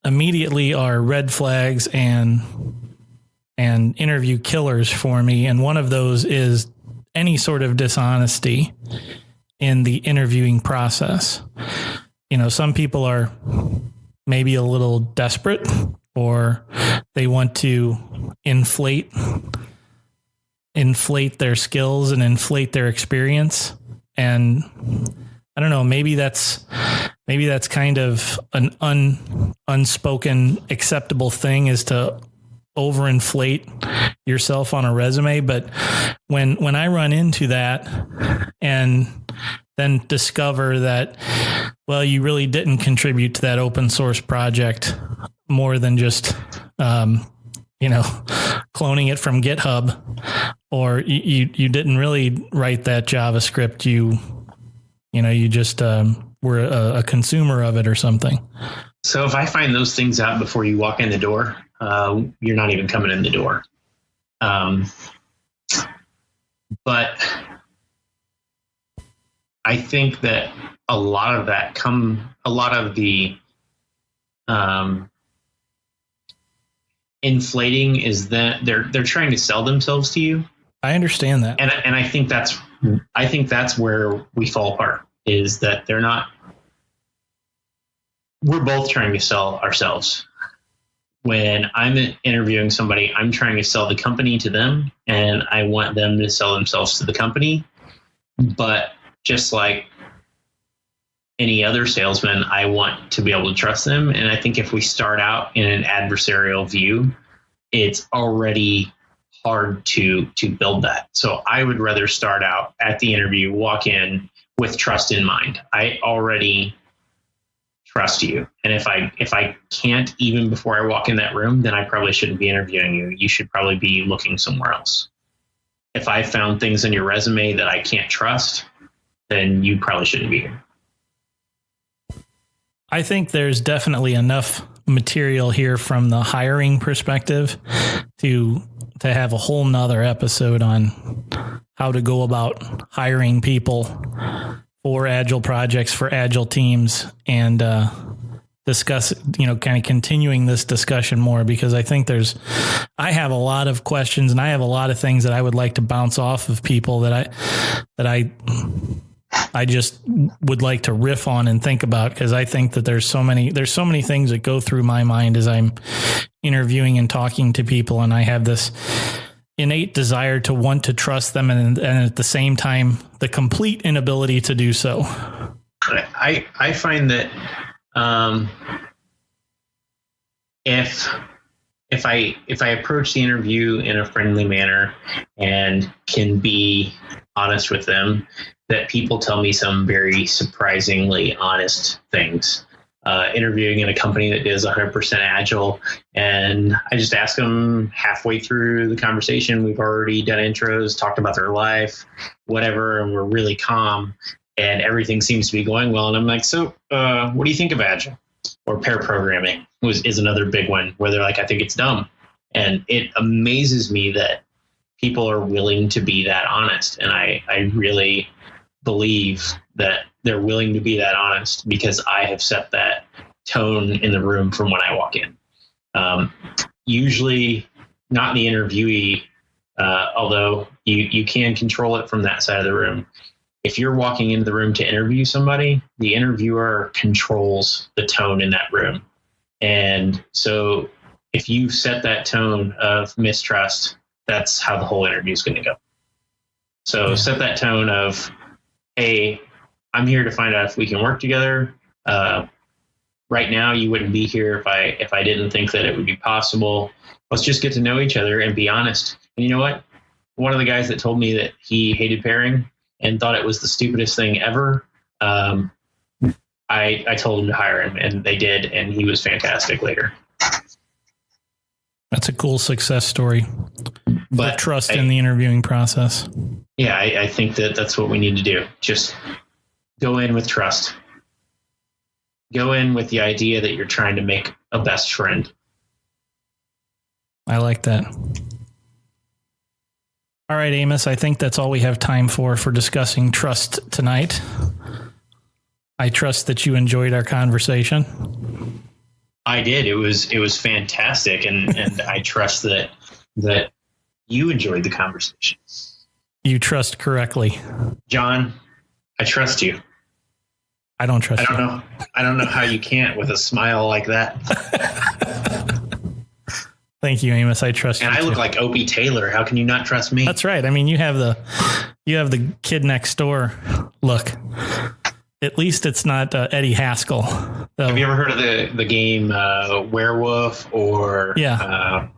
immediately are red flags and interview killers for me. And one of those is any sort of dishonesty in the interviewing process. You know, some people are maybe a little desperate, or they want to inflate their skills and inflate their experience. And I don't know, maybe that's kind of an unspoken acceptable thing, is to overinflate yourself on a resume. But when I run into that and then discover that, well, you really didn't contribute to that open source project more than just, cloning it from GitHub, or you didn't really write that JavaScript. You just were a consumer of it or something. So if I find those things out before you walk in the door, you're not even coming in the door. But I think that a lot of the inflating is that they're trying to sell themselves to you. I understand that. And I think that's where we fall apart, is that we're both trying to sell ourselves. When I'm interviewing somebody, I'm trying to sell the company to them, and I want them to sell themselves to the company. But just like any other salesman, I want to be able to trust them. And I think if we start out in an adversarial view, it's already hard to build that. So I would rather start out at the interview, walk in with trust in mind. I already trust you. And if I can't, even before I walk in that room, then I probably shouldn't be interviewing you. You should probably be looking somewhere else. If I found things in your resume that I can't trust, then you probably shouldn't be here. I think there's definitely enough material here from the hiring perspective to have a whole nother episode on how to go about hiring people for Agile projects, for Agile teams, and discuss, kind of continuing this discussion more, because I think I have a lot of questions and I have a lot of things that I would like to bounce off of people that I just would like to riff on and think about, because I think that there's so many things that go through my mind as I'm interviewing and talking to people, and I have this innate desire to want to trust them, and at the same time, the complete inability to do so. I find that if I approach the interview in a friendly manner and can be honest with them, that people tell me some very surprisingly honest things. Interviewing in a company that is 100% Agile, and I just ask them halfway through the conversation, we've already done intros, talked about their life, whatever, and we're really calm, and everything seems to be going well. And I'm like, so what do you think of Agile? Or pair programming is another big one, where they're like, I think it's dumb. And it amazes me that people are willing to be that honest. And I really believe that they're willing to be that honest because I have set that tone in the room from when I walk in. Usually not the interviewee, although you can control it from that side of the room. If you're walking into the room to interview somebody, the interviewer controls the tone in that room. And so if you set that tone of mistrust, that's how the whole interview is going to go. So set that tone of, hey, I'm here to find out if we can work together. Right now, you wouldn't be here if I didn't think that it would be possible. Let's just get to know each other and be honest. And you know what? One of the guys that told me that he hated pairing and thought it was the stupidest thing ever, I told him to hire him, and they did, and he was fantastic later. That's a cool success story. But trust in the interviewing process. Yeah, I think that's what we need to do. Just go in with trust. Go in with the idea that you're trying to make a best friend. I like that. All right, Amos, I think that's all we have time for discussing trust tonight. I trust that you enjoyed our conversation. I did. It was fantastic, and I trust that you enjoyed the conversation. You trust correctly. John, I trust you. I don't trust you. I don't know how you can't with a smile like that. Thank you, Amos. I trust you. And I look like Opie Taylor. How can you not trust me? That's right. I mean, you have the kid next door look. At least it's not Eddie Haskell. Though. Have you ever heard of the game Werewolf or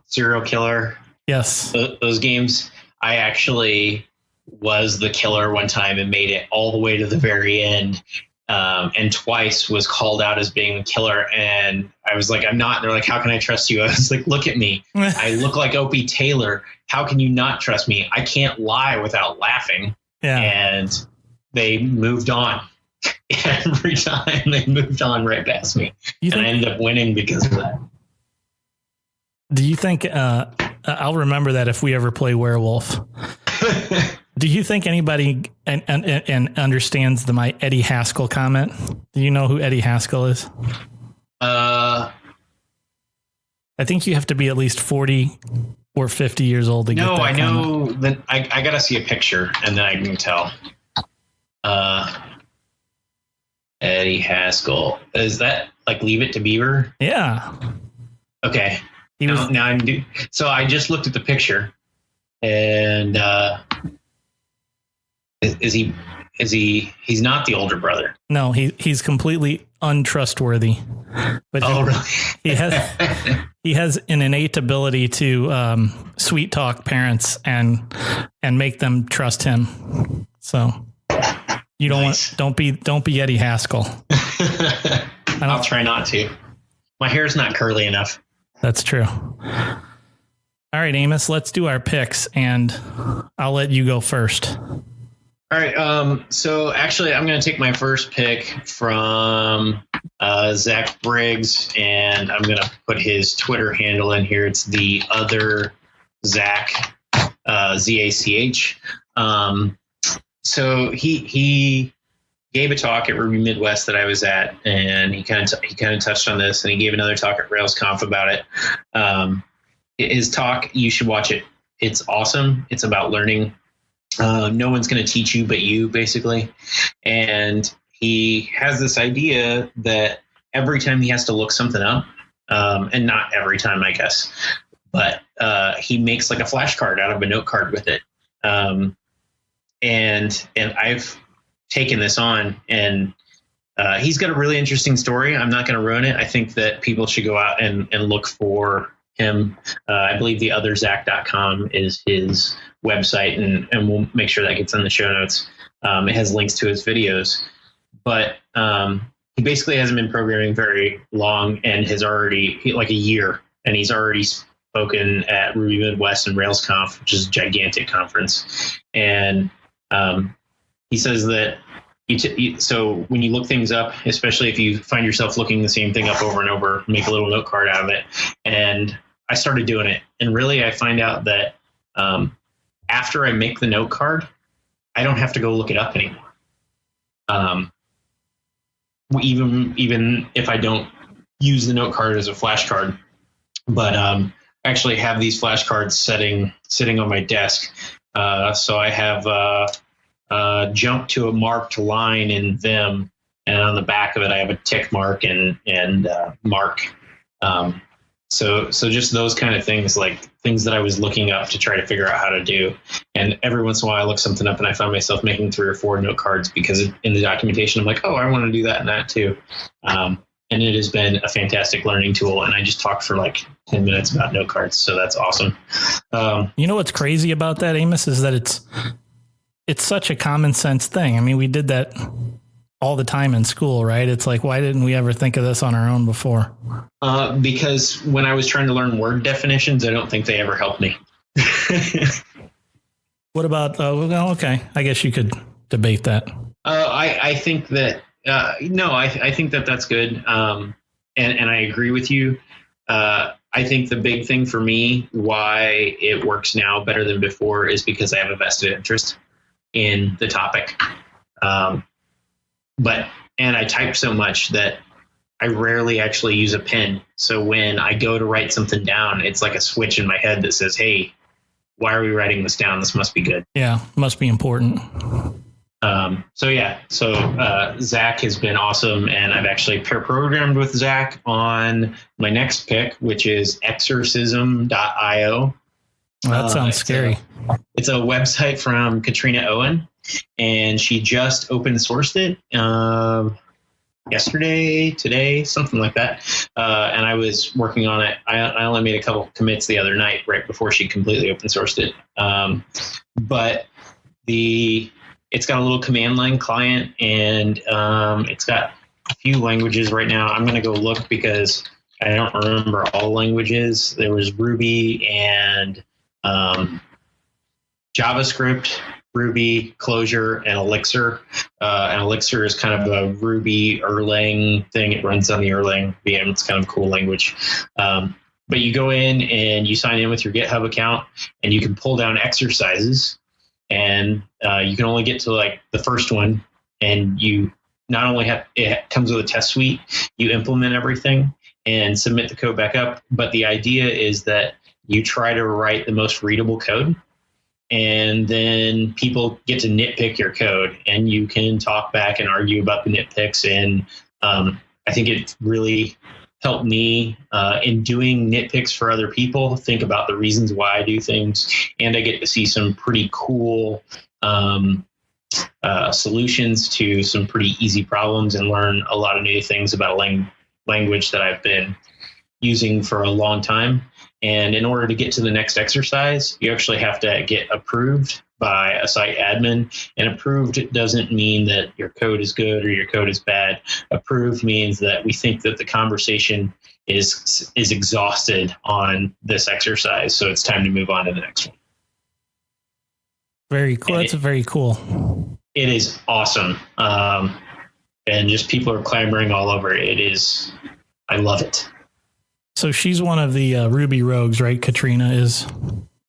Serial Killer? Yes. Those games. I actually was the killer one time and made it all the way to the very end. And twice was called out as being the killer. And I was like, I'm not. And they're like, how can I trust you? I was like, look at me. I look like Opie Taylor. How can you not trust me? I can't lie without laughing. Yeah. And they moved on. Every time they moved on right past me. I ended up winning because of that. Do you think I'll remember that if we ever play Werewolf? Do you think anybody and understands my Eddie Haskell comment? Do you know who Eddie Haskell is? I think you have to be at least 40 or 50 years old to get that. No, I know that I got to see a picture and then I can tell. Eddie Haskell. Is that like Leave It to Beaver? Yeah. Okay. So I just looked at the picture and he's not the older brother. No, he's completely untrustworthy. But really? he has an innate ability to sweet talk parents and make them trust him. So you don't be Eddie Haskell. I'll try not to. My hair's not curly enough. That's true. All right, Amos, let's do our picks and I'll let you go first. All right. So actually, I'm going to take my first pick from Zach Briggs, and I'm going to put his Twitter handle in here. It's the other Zach, ZACH. So he gave a talk at Ruby Midwest that I was at, and he kind of touched on this, and he gave another talk at RailsConf about it. His talk, you should watch it. It's awesome. It's about learning. No one's going to teach you but you, basically. And he has this idea that every time he has to look something up, and not every time, I guess, but he makes like a flashcard out of a note card with it. And I've taken this on, and he's got a really interesting story. I'm not going to ruin it. I think that people should go out and look for him. I believe theotherzac.com is his website, and we'll make sure that gets in the show notes. It has links to his videos, but he basically hasn't been programming very long and has already like a year, and he's already spoken at Ruby Midwest and RailsConf, which is a gigantic conference. And he says that so when you look things up, especially if you find yourself looking the same thing up over and over, make a little note card out of it. And I started doing it. And really, I find out that after I make the note card, I don't have to go look it up anymore. Even if I don't use the note card as a flashcard, but I actually have these flashcards sitting on my desk. So I have jump to a marked line in Vim, and on the back of it I have a tick mark and mark. So just those kind of things, like things that I was looking up to try to figure out how to do. And every once in a while I look something up and I find myself making 3 or 4 note cards because in the documentation I'm like, oh, I want to do that and that too. And it has been a fantastic learning tool. And I just talked for like 10 minutes about note cards. So that's awesome. You know what's crazy about that, Amos, is that it's such a common sense thing. I mean, we did that all the time in school, right? It's like, why didn't we ever think of this on our own before? Because when I was trying to learn word definitions, I don't think they ever helped me. What about, okay, I guess you could debate that. I think that, no, I think that that's good. And I agree with you. I think the big thing for me, why it works now better than before, is because I have a vested interest in the topic. And I type so much that I rarely actually use a pen. So when I go to write something down, it's like a switch in my head that says, hey, why are we writing this down? This must be good. Yeah, must be important. So Zach has been awesome, and I've actually pair programmed with Zach on my next pick, which is exorcism.io. That sounds scary. It's a website from Katrina Owen, and she just open sourced it yesterday, today, something like that. And I was working on it. I only made a couple commits the other night, right before she completely open sourced it. But it's got a little command line client, and it's got a few languages right now. I'm going to go look because I don't remember all languages. There was Ruby and JavaScript, Ruby, Clojure, and Elixir. And Elixir is kind of a Ruby Erlang thing. It runs on the Erlang VM. It's kind of a cool language. But you go in and you sign in with your GitHub account, and you can pull down exercises. And you can only get to like the first one, and you not only it comes with a test suite, you implement everything and submit the code back up. But the idea is that you try to write the most readable code, and then people get to nitpick your code, and you can talk back and argue about the nitpicks. And I think it really helped me in doing nitpicks for other people, think about the reasons why I do things. And I get to see some pretty cool solutions to some pretty easy problems, and learn a lot of new things about a language that I've been using for a long time. And in order to get to the next exercise, you actually have to get approved by a site admin. And approved doesn't mean that your code is good or your code is bad. Approved means that we think that the conversation is exhausted on this exercise, so it's time to move on to the next one. Very cool. That's very cool. It is awesome. And just people are clamoring all over it. I love it. So she's one of the Ruby rogues, right? Katrina is.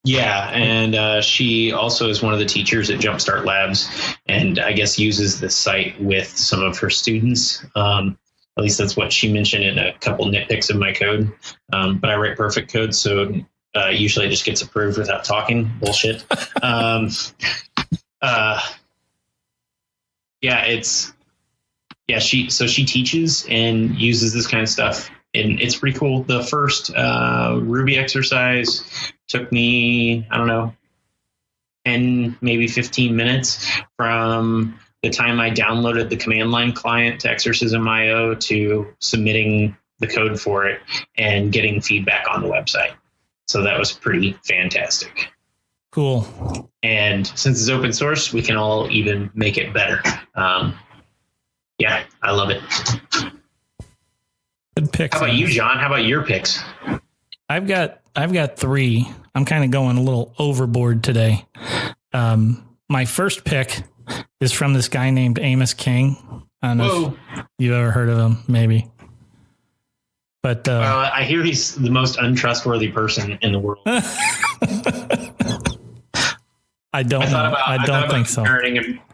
Yeah, and she also is one of the teachers at Jumpstart Labs, and I guess uses the site with some of her students. At least that's what she mentioned in a couple nitpicks of my code. But I write perfect code, so usually it just gets approved without talking. Bullshit. She teaches and uses this kind of stuff. And it's pretty cool. The first Ruby exercise took me, 10, maybe 15 minutes from the time I downloaded the command line client to Exorcism.io to submitting the code for it and getting feedback on the website. So that was pretty fantastic. Cool. And since it's open source, we can all even make it better. Yeah, I love it. Good picks. How about you, John? How about your picks? I've got 3. I'm kind of going a little overboard today. My first pick is from this guy named Amos King. I don't know if you've ever heard of him, maybe. But I hear he's the most untrustworthy person in the world. I don't think so.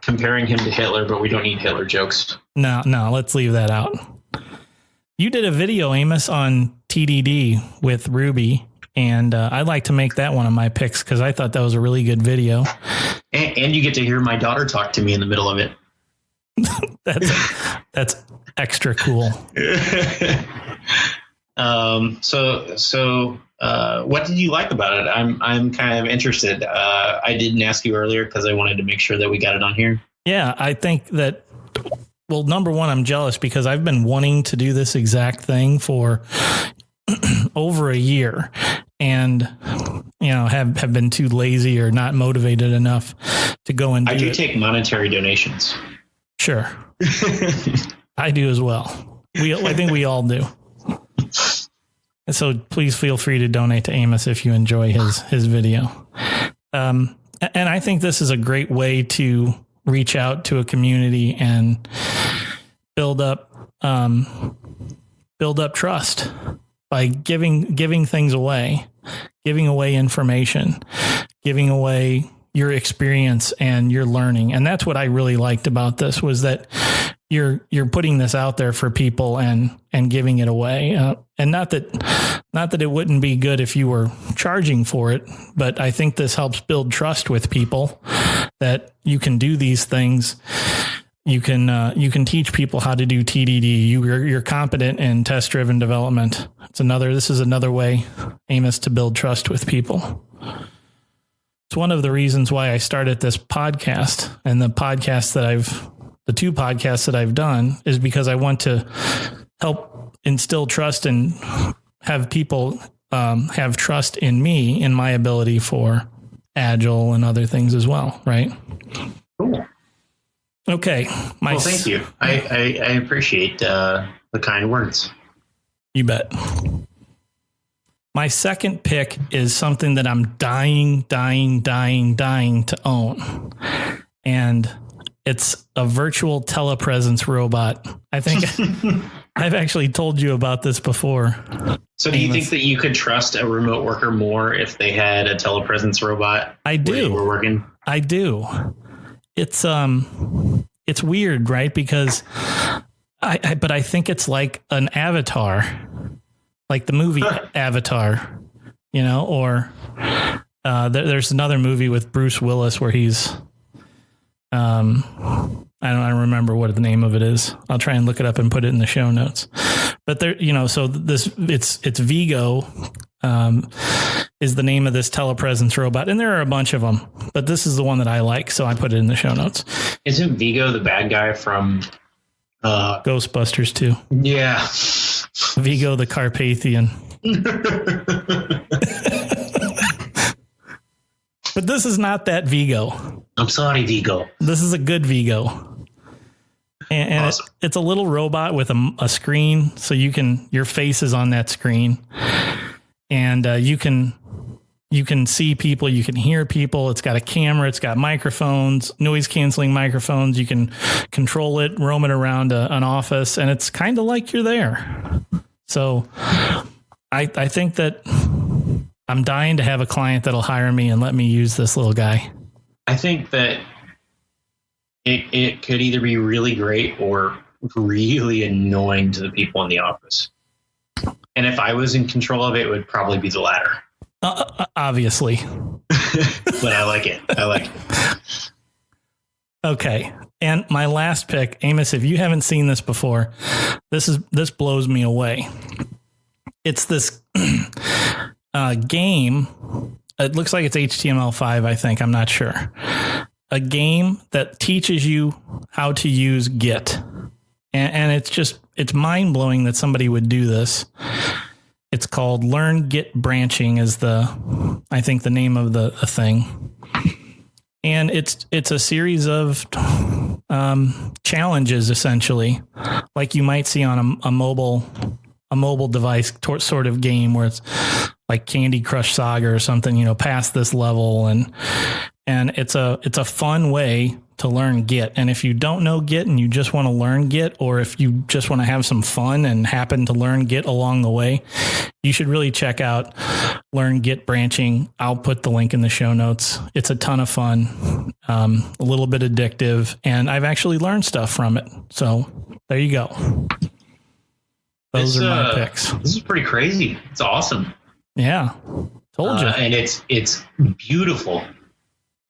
Comparing him to Hitler, but we don't need Hitler jokes. No, let's leave that out. You did a video, Amos, on TDD with Ruby, and I'd like to make that one of my picks because I thought that was a really good video. And you get to hear my daughter talk to me in the middle of it. That's extra cool. So what did you like about it? I'm kind of interested. I didn't ask you earlier because I wanted to make sure that we got it on here. Yeah, I think that. Well, number one, I'm jealous because I've been wanting to do this exact thing for over a year, and have been too lazy or not motivated enough to go and do it. I do take monetary donations. Sure. I do as well. I think we all do. And so please feel free to donate to Amos if you enjoy his video. And I think this is a great way to reach out to a community and build up trust by giving things away, giving away information, giving away your experience and your learning. And that's what I really liked about this, was that you're putting this out there for people and giving it away. And not that it wouldn't be good if you were charging for it, but I think this helps build trust with people that you can do these things. You can teach people how to do TDD. You're competent in test-driven development. This is another way, Amos, to build trust with people. It's one of the reasons why I started this podcast, and the two podcasts that I've done is because I want to help instill trust and have people have trust in me, in my ability for Agile and other things as well. Right. Cool. Okay. Well, thank you. I appreciate the kind words. You bet. My second pick is something that I'm dying to own. And it's a virtual telepresence robot. I think I've actually told you about this before. So do you think that you could trust a remote worker more if they had a telepresence robot? I do. We're working. I do. It's weird, right? Because I think it's like an avatar, like the movie Avatar, or there's another movie with Bruce Willis where he's, I don't remember what the name of it is. I'll try and look it up and put it in the show notes. But there, so it's Vigo, is the name of this telepresence robot. And there are a bunch of them, but this is the one that I like. So I put it in the show notes. Isn't Vigo the bad guy from Ghostbusters 2? Yeah. Vigo the Carpathian. But this is not that Vigo. I'm sorry, Vigo. This is a good Vigo. And awesome. It's a little robot with a screen. So your face is on that screen. And you can see people, you can hear people. It's got a camera, it's got microphones, noise canceling microphones. You can control it, roam it around an office, and it's kind of like you're there. So I think that I'm dying to have a client that'll hire me and let me use this little guy. I think that it could either be really great or really annoying to the people in the office. And if I was in control of it, it would probably be the latter. Obviously. But I like it. Okay. And my last pick, Amos, if you haven't seen this before, this blows me away. It's this game. It looks like it's HTML5, I think. I'm not sure. A game that teaches you how to use Git. And it's mind blowing that somebody would do this. It's called Learn Git Branching is I think the name of the thing. And it's a series of challenges, essentially, like you might see on a mobile device sort of game where it's like Candy Crush Saga or something, past this level. And it's a fun way to learn Git. And if you don't know Git and you just want to learn Git, or if you just want to have some fun and happen to learn Git along the way, you should really check out Learn Git Branching. I'll put the link in the show notes. It's a ton of fun, a little bit addictive, and I've actually learned stuff from it. So there you go. Those are my picks. This is pretty crazy. It's awesome. Yeah. Told you. And it's beautiful.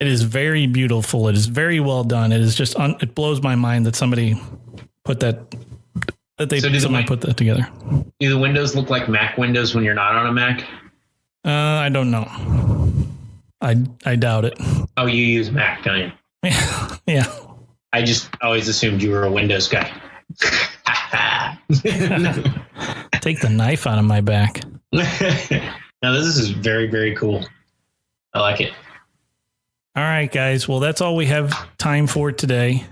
It is very beautiful. It is very well done. It is just it blows my mind that somebody put that put that together. Do the windows look like Mac windows when you're not on a Mac? I don't know. I doubt it. Oh, you use Mac, don't you? Yeah. I just always assumed you were a Windows guy. Take the knife out of my back. No, this is very, very cool. I like it. All right, guys. Well, that's all we have time for today.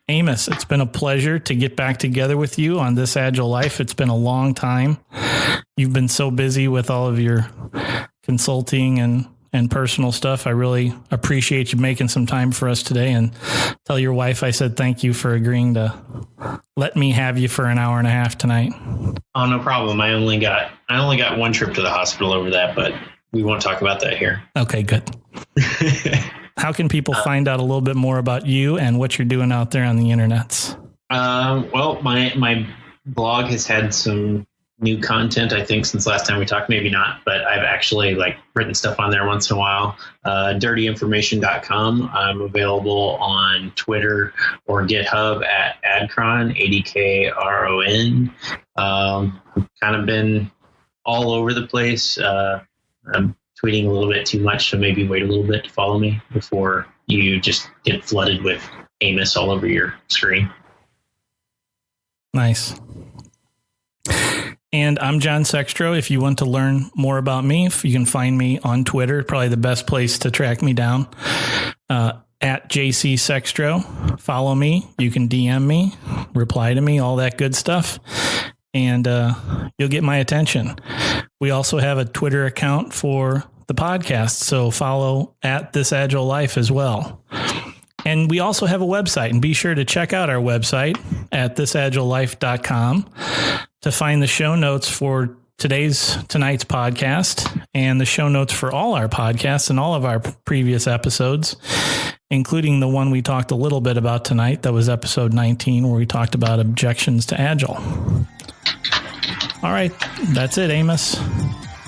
Amos, it's been a pleasure to get back together with you on This Agile Life. It's been a long time. You've been so busy with all of your consulting and personal stuff. I really appreciate you making some time for us today, and tell your wife I said thank you for agreeing to let me have you for an hour and a half tonight. Oh, no problem. I only got one trip to the hospital over that, but we won't talk about that here. Okay, good. How can people find out a little bit more about you and what you're doing out there on the internets? Well, my blog has had some new content, I think, since last time we talked. Maybe not, but I've actually written stuff on there once in a while. Dirtyinformation.com. I'm available on Twitter or GitHub at Adcron, ADKRON. Kind of been all over the place. I'm tweeting a little bit too much, so maybe wait a little bit to follow me before you just get flooded with Amos all over your screen. Nice. And I'm John Sextro. If you want to learn more about me, you can find me on Twitter, probably the best place to track me down, at JC Sextro. Follow me. You can DM me, reply to me, all that good stuff. And you'll get my attention. We also have a Twitter account for the podcast, so follow at This Agile Life as well. And we also have a website, and be sure to check out our website at thisagilelife.com to find the show notes for tonight's podcast and the show notes for all our podcasts and all of our previous episodes, including the one we talked a little bit about tonight. That was episode 19, where we talked about objections to Agile. All right, that's it, Amos.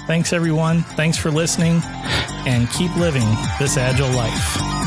Thanks, everyone. Thanks for listening, and keep living this Agile life.